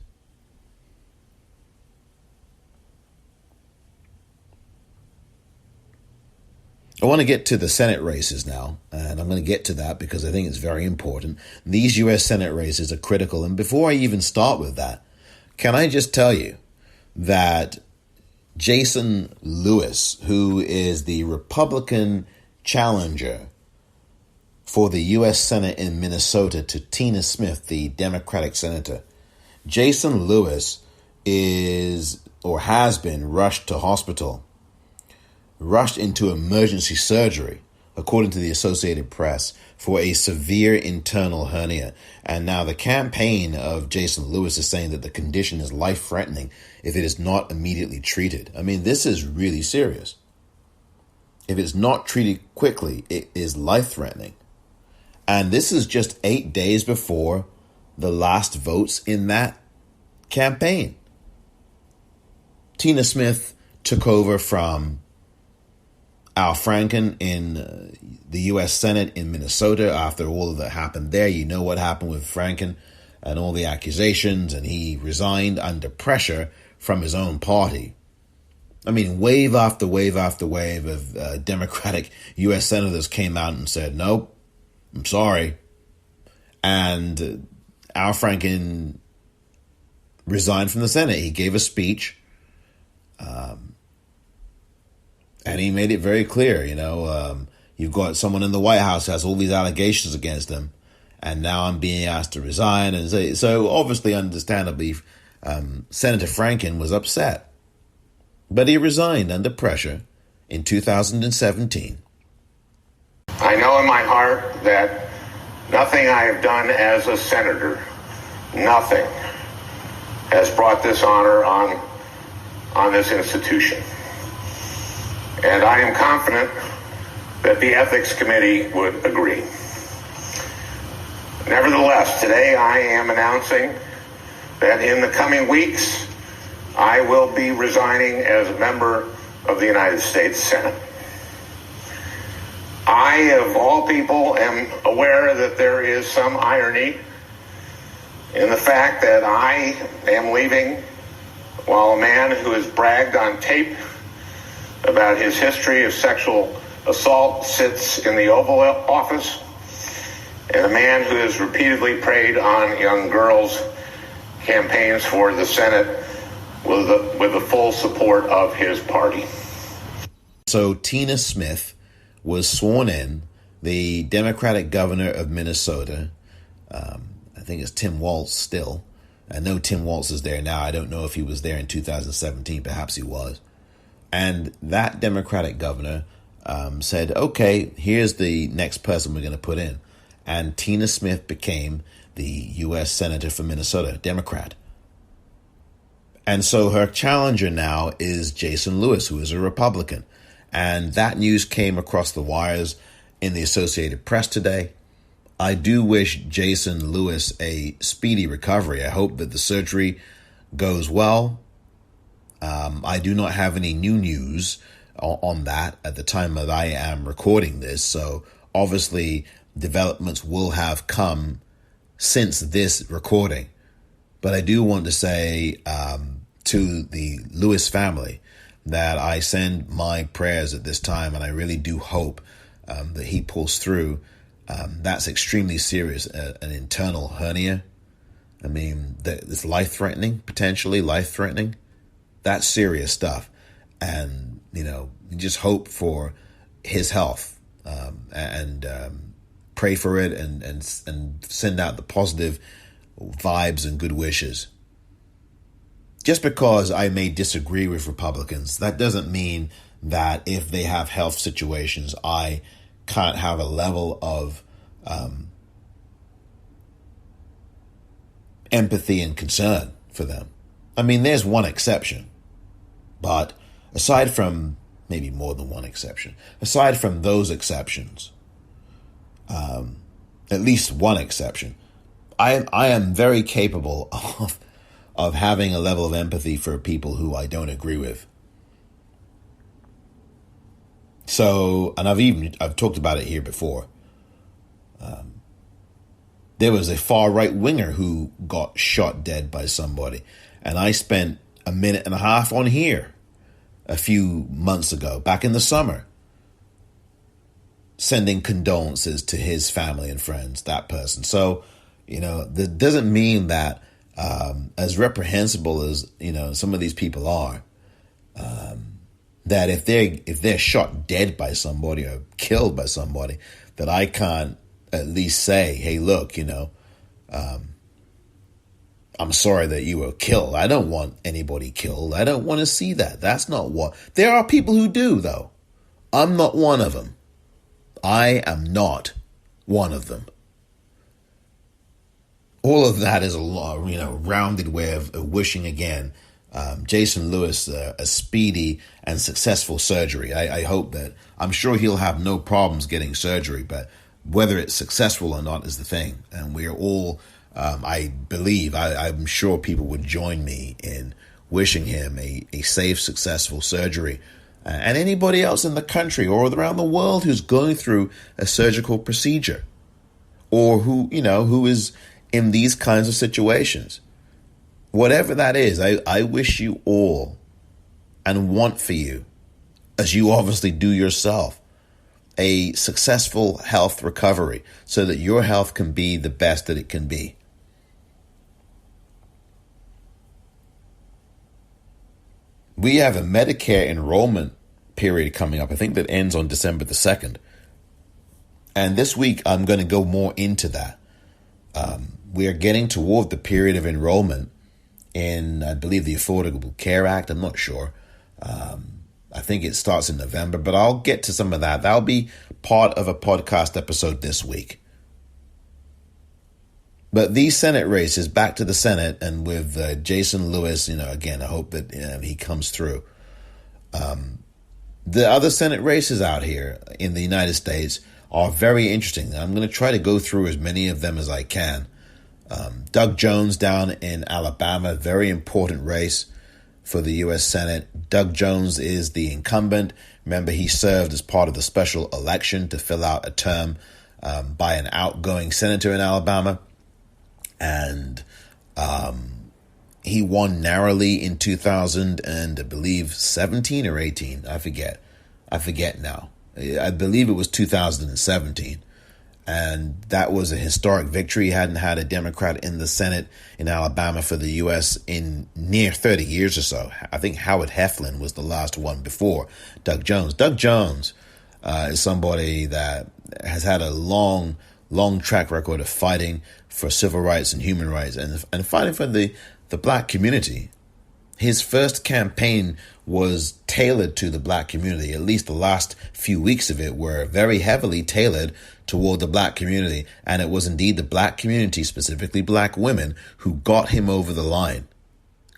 I want to get to the Senate races now, and I'm going to get to that because I think it's very important. These U.S. Senate races are critical, and before I even start with that, can I just tell you that Jason Lewis, who is the Republican challenger for the U.S. Senate in Minnesota to Tina Smith, the Democratic senator, Jason Lewis is or has been rushed to hospital, rushed into emergency surgery according to the Associated Press, for a severe internal hernia. And now the campaign of Jason Lewis is saying that the condition is life-threatening if it is not immediately treated. I mean, this is really serious. If it's not treated quickly, it is life-threatening. And this is just 8 days before the last votes in that campaign. Tina Smith took over from Al Franken in the U.S. Senate in Minnesota after all of that happened there. You know what happened with Franken and all the accusations, and he resigned under pressure from his own party. I mean, wave after wave after wave of Democratic U.S. senators came out and said, nope, I'm sorry. And Al Franken resigned from the Senate. He gave a speech. And he made it very clear, you've got someone in the White House who has all these allegations against him, and now I'm being asked to resign. And so obviously, understandably, Senator Franken was upset. But he resigned under pressure in 2017. I know in my heart that nothing I have done as a senator, nothing, has brought this honor on this institution. And I am confident that the Ethics Committee would agree. Nevertheless, today I am announcing that in the coming weeks, I will be resigning as a member of the United States Senate. I, of all people, am aware that there is some irony in the fact that I am leaving while a man who has bragged on tape about his history of sexual assault sits in the Oval Office, and a man who has repeatedly preyed on young girls campaigns for the Senate with the full support of his party. So Tina Smith was sworn in, the Democratic governor of Minnesota. I think it's Tim Walz still. I know Tim Walz is there now. I don't know if he was there in 2017. Perhaps he was. And that Democratic governor said, okay, here's the next person we're going to put in. And Tina Smith became the U.S. Senator for Minnesota, Democrat. And so her challenger now is Jason Lewis, who is a Republican. And that news came across the wires in the Associated Press today. I do wish Jason Lewis a speedy recovery. I hope that the surgery goes well. I do not have any new news on that at the time that I am recording this. So obviously developments will have come since this recording. But I do want to say to the Lewis family that I send my prayers at this time, and I really do hope that he pulls through. That's extremely serious, an internal hernia. I mean, it's life-threatening, potentially life-threatening. That's serious stuff. And, you just hope for his health and pray for it and send out the positive vibes and good wishes. Just because I may disagree with Republicans, that doesn't mean that if they have health situations, I can't have a level of empathy and concern for them. I mean, there's one exception, but aside from maybe more than one exception, aside from those exceptions, at least one exception, I am very capable of having a level of empathy for people who I don't agree with. So, and I've talked about it here before. There was a far right winger who got shot dead by somebody, and I spent a minute and a half on here a few months ago, back in the summer, sending condolences to his family and friends, that person. So, that doesn't mean that as reprehensible as, some of these people are, that if they're shot dead by somebody or killed by somebody, that I can't at least say, hey, look, I'm sorry that you were killed. I don't want anybody killed. I don't want to see that. That's not what. There are people who do, though. I'm not one of them. I am not one of them. All of that is a rounded way of wishing again Jason Lewis a speedy and successful surgery. I hope that, I'm sure he'll have no problems getting surgery, but whether it's successful or not is the thing. And we are all, I'm sure people would join me in wishing him a safe, successful surgery. And anybody else in the country or around the world who's going through a surgical procedure, or who is in these kinds of situations. Whatever that is, I wish you all and want for you, as you obviously do yourself, a successful health recovery so that your health can be the best that it can be. We have a Medicare enrollment period coming up. I think that ends on December the 2nd. And this week, I'm going to go more into that. We are getting toward the period of enrollment in, I believe, the Affordable Care Act. I'm not sure. I think it starts in November, but I'll get to some of that. That'll be part of a podcast episode this week. But these Senate races, back to the Senate, and with Jason Lewis, again, I hope that he comes through. The other Senate races out here in the United States are very interesting. I'm going to try to go through as many of them as I can. Doug Jones down in Alabama, very important race for the U.S. Senate. Doug Jones is the incumbent. Remember, he served as part of the special election to fill out a term by an outgoing senator in Alabama. And he won narrowly in 2000 and I believe 17 or 18. I forget now. I believe it was 2017. And that was a historic victory. He hadn't had a Democrat in the Senate in Alabama for the U.S. in near 30 years or so. I think Howard Heflin was the last one before Doug Jones. Doug Jones is somebody that has had a long track record of fighting for civil rights and human rights and fighting for the black community. His first campaign was tailored to the black community. At least the last few weeks of it were very heavily tailored toward the black community. And it was indeed the black community, specifically black women, who got him over the line.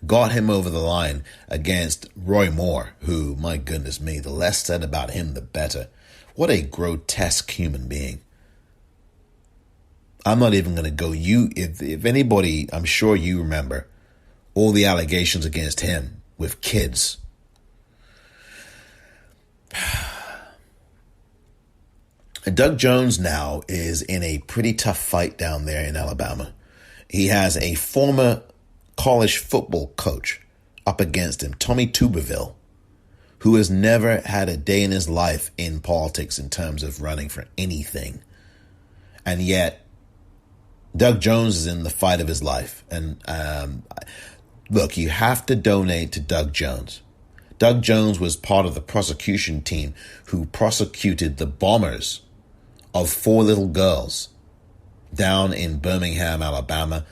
Got him over the line against Roy Moore, who, my goodness me, the less said about him, the better. What a grotesque human being. I'm not even going to go. If anybody, I'm sure you remember all the allegations against him with kids. Doug Jones now is in a pretty tough fight down there in Alabama. He has a former college football coach up against him, Tommy Tuberville, who has never had a day in his life in politics in terms of running for anything. And yet, Doug Jones is in the fight of his life. And look, you have to donate to Doug Jones. Doug Jones was part of the prosecution team who prosecuted the bombers of 4 little girls down in Birmingham, Alabama.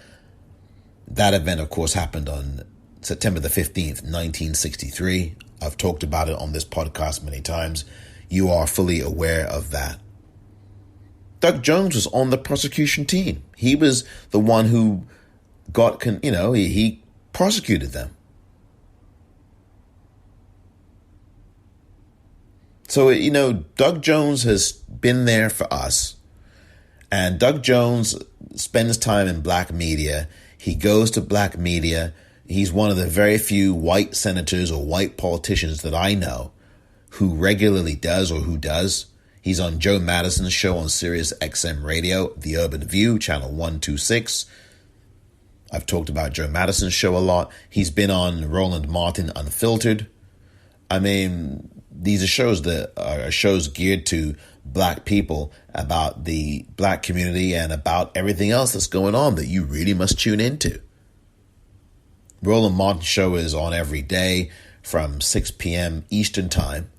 That event, of course, happened on September the 15th, 1963. I've talked about it on this podcast many times. You are fully aware of that. Doug Jones was on the prosecution team. He was the one who got, he prosecuted them. So, Doug Jones has been there for us. And Doug Jones spends time in black media. He goes to black media. He's one of the very few white senators or white politicians that I know who regularly does or who does. He's on Joe Madison's show on Sirius XM Radio, The Urban View, channel 126. I've talked about Joe Madison's show a lot. He's been on Roland Martin Unfiltered. I mean, these are shows that are shows geared to black people about the black community and about everything else that's going on that you really must tune into. Roland Martin's show is on every day from 6 p.m. Eastern Time.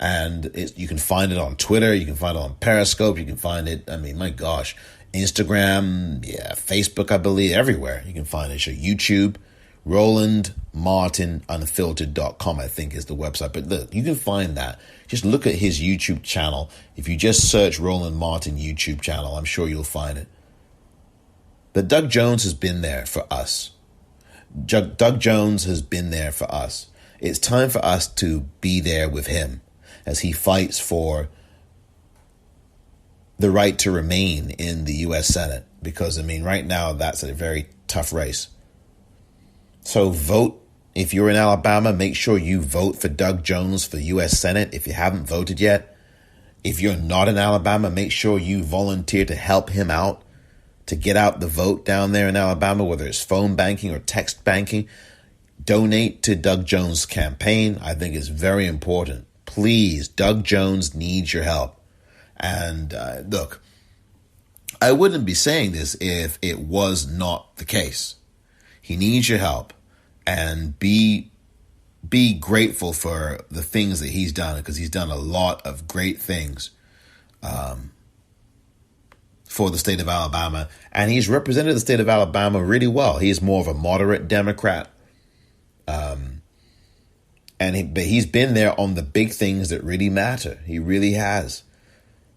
And you can find it on Twitter. You can find it on Periscope. You can find it, my gosh, Instagram, Facebook, I believe, everywhere. You can find it. YouTube, RolandMartinUnfiltered.com, I think, is the website. But look, you can find that. Just look at his YouTube channel. If you just search Roland Martin YouTube channel, I'm sure you'll find it. But Doug Jones has been there for us. Doug Jones has been there for us. It's time for us to be there with him as he fights for the right to remain in the U.S. Senate. Because, I mean, right now, that's a very tough race. So vote. If you're in Alabama, make sure you vote for Doug Jones for U.S. Senate if you haven't voted yet. If you're not in Alabama, make sure you volunteer to help him out, to get out the vote down there in Alabama, whether it's phone banking or text banking. Donate to Doug Jones' campaign. I think it's very important. Please, Doug Jones needs your help. And look, I wouldn't be saying this if it was not the case. He needs your help. And be grateful for the things that he's done, because he's done a lot of great things for the state of Alabama. And he's represented the state of Alabama really well. He's more of a moderate Democrat. But he's been there on the big things that really matter. He really has.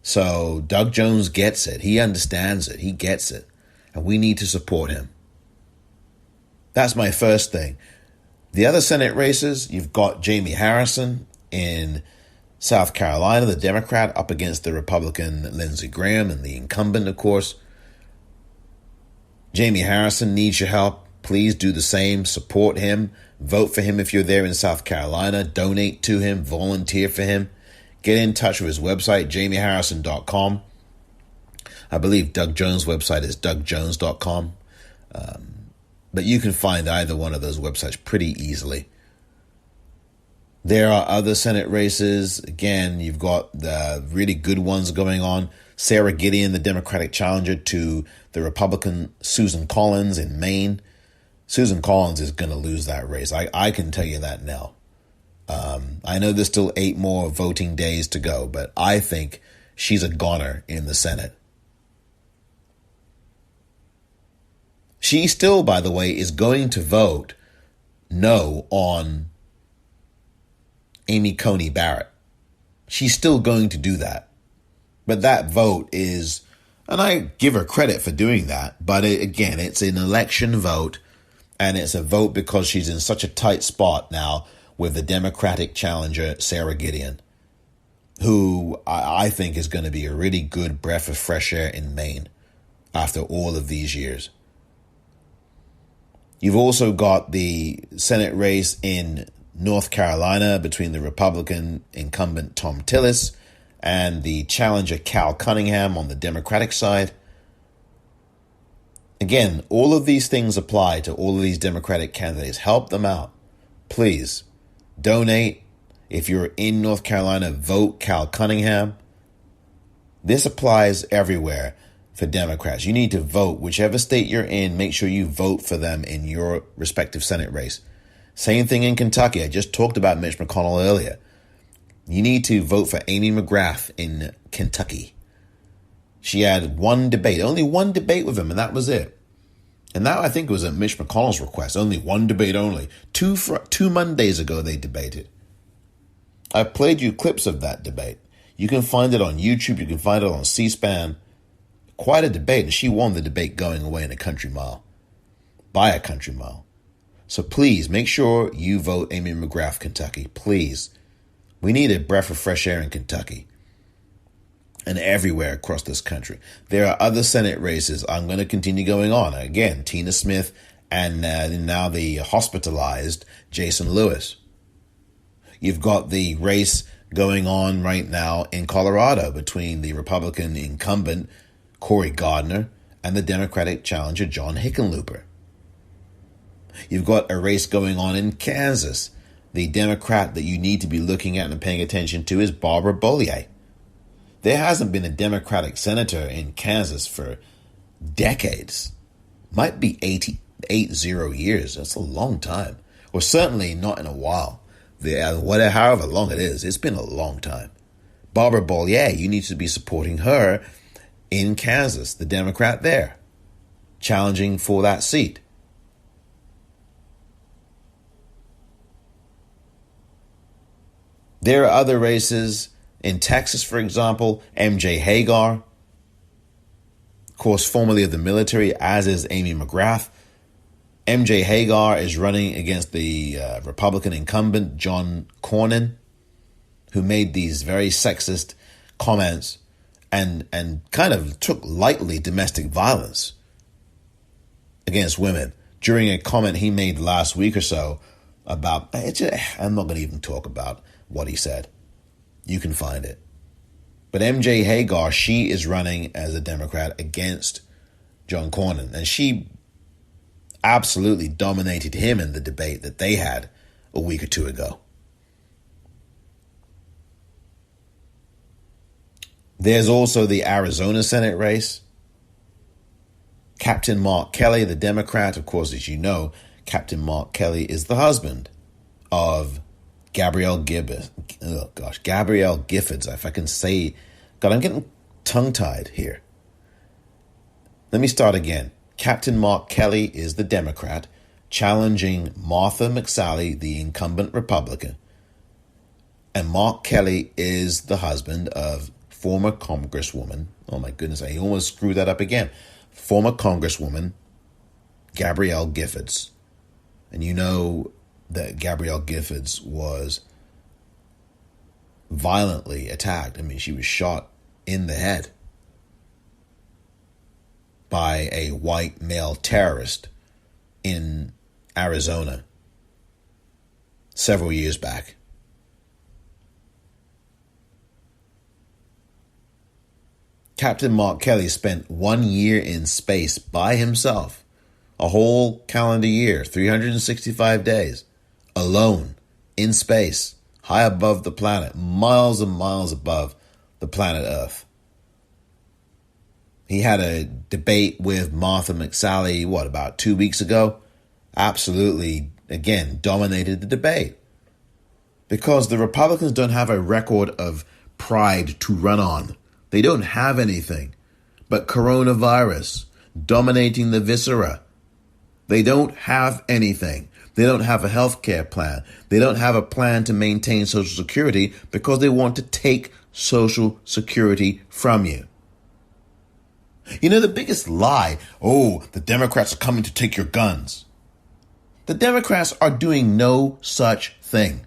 So Doug Jones gets it. He understands it. He gets it. And we need to support him. That's my first thing. The other Senate races, you've got Jamie Harrison in South Carolina, the Democrat, up against the Republican Lindsey Graham and the incumbent, of course. Jamie Harrison needs your help. Please do the same. Support him. Vote for him if you're there in South Carolina. Donate to him. Volunteer for him. Get in touch with his website, jamieharrison.com. I believe Doug Jones' website is dougjones.com. But you can find either one of those websites pretty easily. There are other Senate races. Again, you've got the really good ones going on. Sarah Gideon, the Democratic challenger to the Republican Susan Collins in Maine. Susan Collins is going to lose that race. I can tell you that now. I know there's still 8 more voting days to go, but I think she's a goner in the Senate. She still, by the way, is going to vote no on Amy Coney Barrett. She's still going to do that. But that vote is, and I give her credit for doing that, but again, it's an election vote, and it's a vote because she's in such a tight spot now with the Democratic challenger, Sarah Gideon, who I think is going to be a really good breath of fresh air in Maine after all of these years. You've also got the Senate race in North Carolina between the Republican incumbent Tom Tillis and the challenger Cal Cunningham on the Democratic side. Again, all of these things apply to all of these Democratic candidates. Help them out. Please donate. If you're in North Carolina, vote Cal Cunningham. This applies everywhere. For Democrats, you need to vote. Whichever state you're in, make sure you vote for them in your respective Senate race. Same thing in Kentucky. I just talked about Mitch McConnell earlier. You need to vote for Amy McGrath in Kentucky. She had one debate, only one debate with him, and that was it. And that, I think, was at Mitch McConnell's request. Only one debate only. Two Mondays ago, they debated. I played you clips of that debate. You can find it on YouTube. You can find it on C-SPAN. Quite a debate, and she won the debate going away in a country mile. By a country mile. So please, make sure you vote Amy McGrath, Kentucky. Please. We need a breath of fresh air in Kentucky. And everywhere across this country. There are other Senate races. I'm going to continue going on. Again, Tina Smith and now the hospitalized Jason Lewis. You've got the race going on right now in Colorado between the Republican incumbent Cory Gardner and the Democratic challenger John Hickenlooper. You've got a race going on in Kansas. The Democrat that you need to be looking at and paying attention to is Barbara Bollier. There hasn't been a Democratic senator in Kansas for decades. Might be 80 years. That's a long time. Or certainly not in a while. However long it is, it's been a long time. Barbara Bollier, you need to be supporting her in Kansas, the Democrat there, challenging for that seat. There are other races in Texas, for example, MJ Hagar, of course, formerly of the military, as is Amy McGrath. MJ Hagar is running against the Republican incumbent, John Cornyn, who made these very sexist comments and kind of took lightly domestic violence against women during a comment he made last week or so about, I'm not going to even talk about what he said. You can find it. But MJ Hagar, she is running as a Democrat against John Cornyn, and she absolutely dominated him in the debate that they had a week or two ago. There's also the Arizona Senate race. Captain Mark Kelly, the Democrat, of course, as you know, Captain Mark Kelly is the husband of Gabrielle Giffords, if I can say. God, I'm getting tongue-tied here. Let me start again. Captain Mark Kelly is the Democrat challenging Martha McSally, the incumbent Republican. And Mark Kelly is the husband of former Congresswoman, oh my goodness, I almost screwed that up again, former Congresswoman Gabrielle Giffords. And you know that Gabrielle Giffords was violently attacked. I mean, she was shot in the head by a white male terrorist in Arizona several years back. Captain Mark Kelly spent 1 year in space by himself, a whole calendar year, 365 days, alone in space, high above the planet, miles and miles above the planet Earth. He had a debate with Martha McSally, about 2 weeks ago? Absolutely, again, dominated the debate. Because the Republicans don't have a record of pride to run on. They don't have anything but coronavirus dominating the viscera. They don't have anything. They don't have a health care plan. They don't have a plan to maintain Social Security because they want to take Social Security from you. You know, the biggest lie, the Democrats are coming to take your guns. The Democrats are doing no such thing.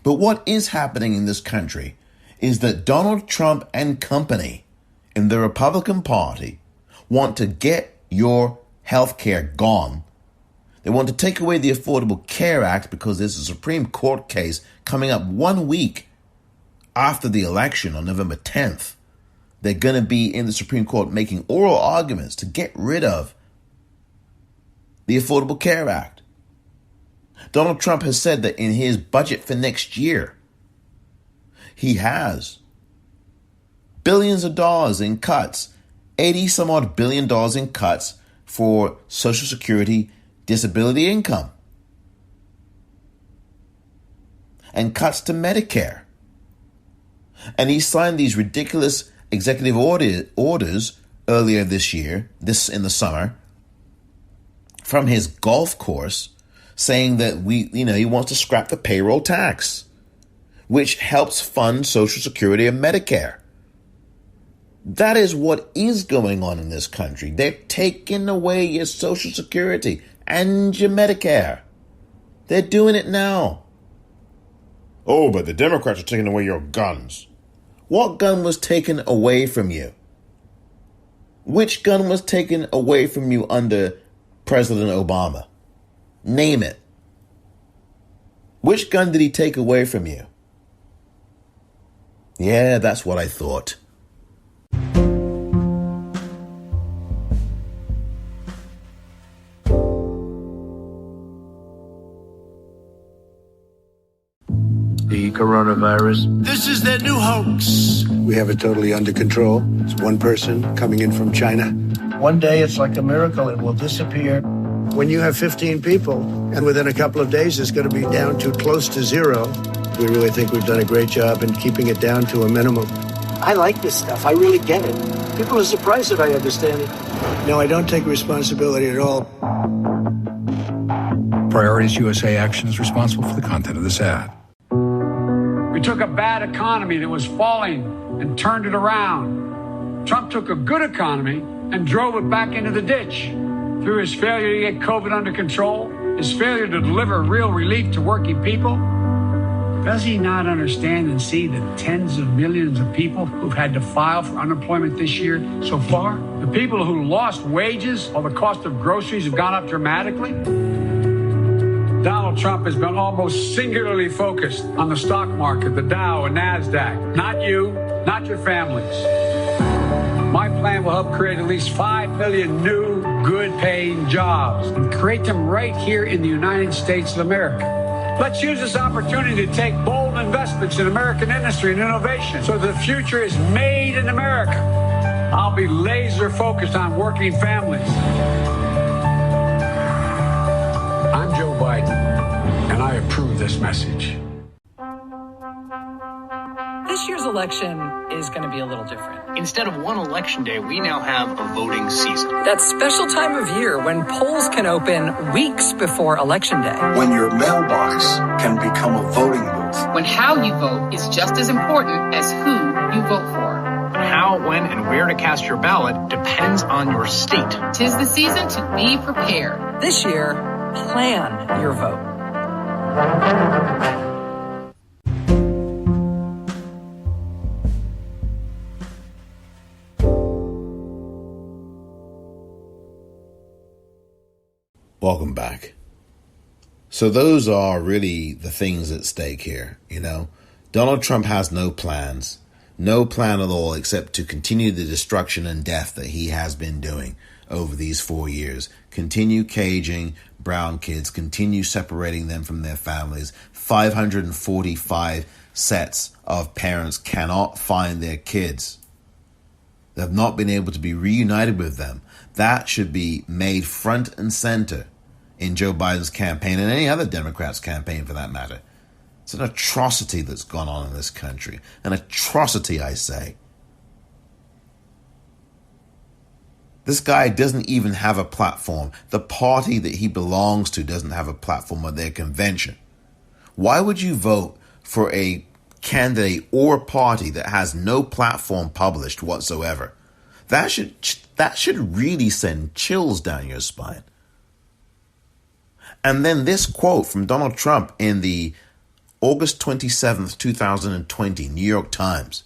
But what is happening in this country is that Donald Trump and company in the Republican Party want to get your health care gone. They want to take away the Affordable Care Act because there's a Supreme Court case coming up 1 week after the election on November 10th. They're going to be in the Supreme Court making oral arguments to get rid of the Affordable Care Act. Donald Trump has said that in his budget for next year, he has billions of dollars in cuts, 80 some odd billion dollars in cuts for Social Security disability income and cuts to Medicare. And he signed these ridiculous executive orders earlier this year, in the summer, from his golf course, saying that he wants to scrap the payroll tax, which helps fund Social Security and Medicare. That is what is going on in this country. They're taking away your Social Security and your Medicare. They're doing it now. Oh, but the Democrats are taking away your guns. What gun was taken away from you? Which gun was taken away from you under President Obama? Name it. Which gun did he take away from you? Yeah, that's what I thought. The coronavirus. This is their new hoax. We have it totally under control. It's one person coming in from China. One day it's like a miracle. It will disappear. When you have 15 people, and within a couple of days it's going to be down to close to zero, we really think we've done a great job in keeping it down to a minimum. I like this stuff. I really get it. People are surprised that I understand it. No, I don't take responsibility at all. Priorities USA Action is responsible for the content of this ad. We took a bad economy that was falling and turned it around. Trump took a good economy and drove it back into the ditch. Through his failure to get COVID under control, his failure to deliver real relief to working people. Does he not understand and see the tens of millions of people who've had to file for unemployment this year so far? The people who lost wages while the cost of groceries have gone up dramatically? Donald Trump has been almost singularly focused on the stock market, the Dow and NASDAQ. Not you, not your families. My plan will help create at least 5 million new, good-paying jobs and create them right here in the United States of America. Let's use this opportunity to take bold investments in American industry and innovation so the future is made in America. I'll be laser focused on working families. I'm Joe Biden, and I approve this message. This year's election is going to be a little different. Instead of one election day, we now have a voting season. That special time of year when polls can open weeks before Election Day. When your mailbox can become a voting booth. When how you vote is just as important as who you vote for. How, when, and where to cast your ballot depends on your state. 'Tis the season to be prepared. This year, plan your vote. Welcome back. So those are really the things at stake here, you know. Donald Trump has no plans, no plan at all except to continue the destruction and death that he has been doing over these 4 years. Continue caging brown kids, continue separating them from their families. 545 sets of parents cannot find their kids. They have not been able to be reunited with them. That should be made front and center in Joe Biden's campaign and any other Democrat's campaign for that matter. It's an atrocity that's gone on in this country. An atrocity, I say. This guy doesn't even have a platform. The party that he belongs to doesn't have a platform at their convention. Why would you vote for a candidate or a party that has no platform published whatsoever? That should really send chills down your spine. And then this quote from Donald Trump in the August 27th, 2020 New York Times.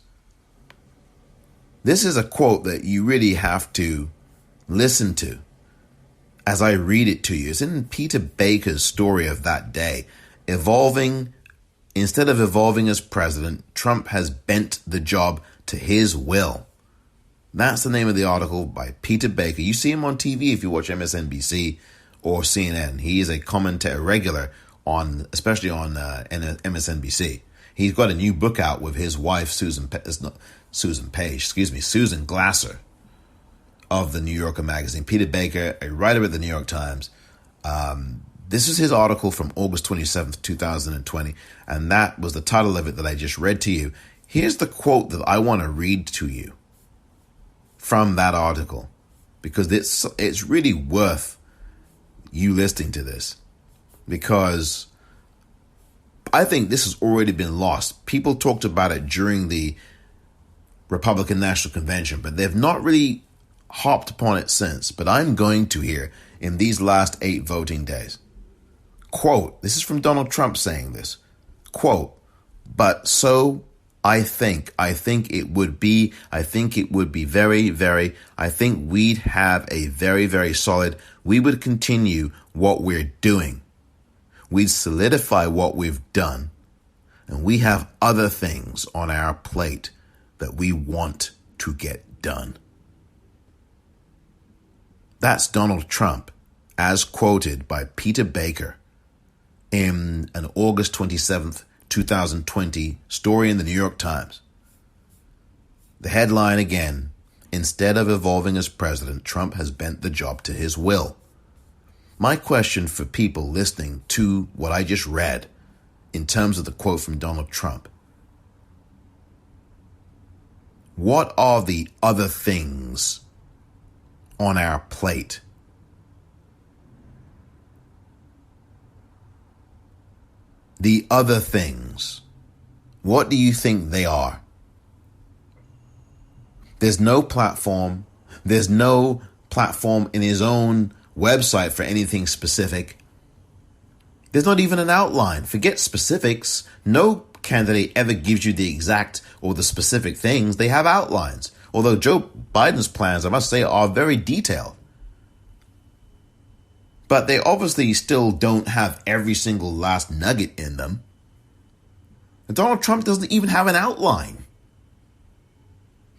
This is a quote that you really have to listen to as I read it to you. It's in Peter Baker's story of that day. Instead of evolving as president, Trump has bent the job to his will. That's the name of the article by Peter Baker. You see him on TV if you watch MSNBC or CNN. He is a commentator regular especially on MSNBC. He's got a new book out with his wife, Susan Glasser of the New Yorker magazine. Peter Baker, a writer at the New York Times. This is his article from August 27th, 2020, and that was the title of it that I just read to you. Here's the quote that I want to read to you from that article, because it's really worth you listening to this, because I think this has already been lost. People talked about it during the Republican National Convention, but they've not really hopped upon it since. But I'm going to here in these last 8 voting days. Quote, this is from Donald Trump saying this. Quote, but so I think it would be very, very, I think we'd have a very, very solid, we would continue what we're doing. We'd solidify what we've done. And we have other things on our plate that we want to get done. That's Donald Trump, as quoted by Peter Baker in an August 27th, 2020 story in the New York Times. The headline again, instead of evolving as president, Trump has bent the job to his will. My question for people listening to what I just read in terms of the quote from Donald Trump: what are the other things on our plate? The other things What do you think they are? There's no platform. There's no platform in his own website for anything specific. There's not even an outline. Forget specifics. No candidate ever gives you the exact or the specific things. They have outlines. Although Joe Biden's plans, I must say, are very detailed. But they obviously still don't have every single last nugget in them. And Donald Trump doesn't even have an outline.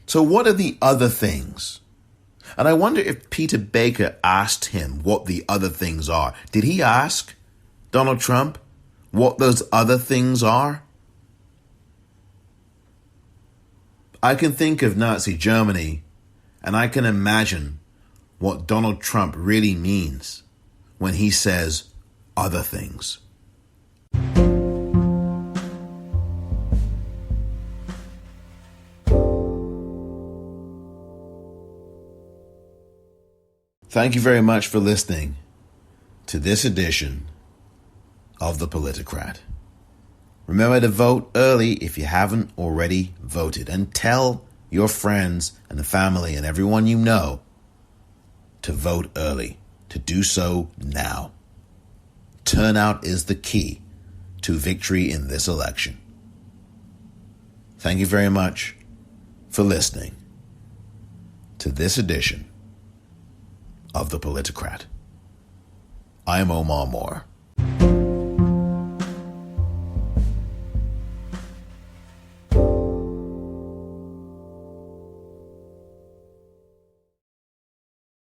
So what are the other things? And I wonder if Peter Baker asked him what the other things are. Did he ask Donald Trump what those other things are? I can think of Nazi Germany, and I can imagine what Donald Trump really means when he says other things. Thank you very much for listening to this edition of The Politicrat. Remember to vote early if you haven't already voted, and tell your friends and the family and everyone you know to vote early, to do so now. Turnout is the key to victory in this election. Thank you very much for listening to this edition of The Politicrat. I am Omar Moore.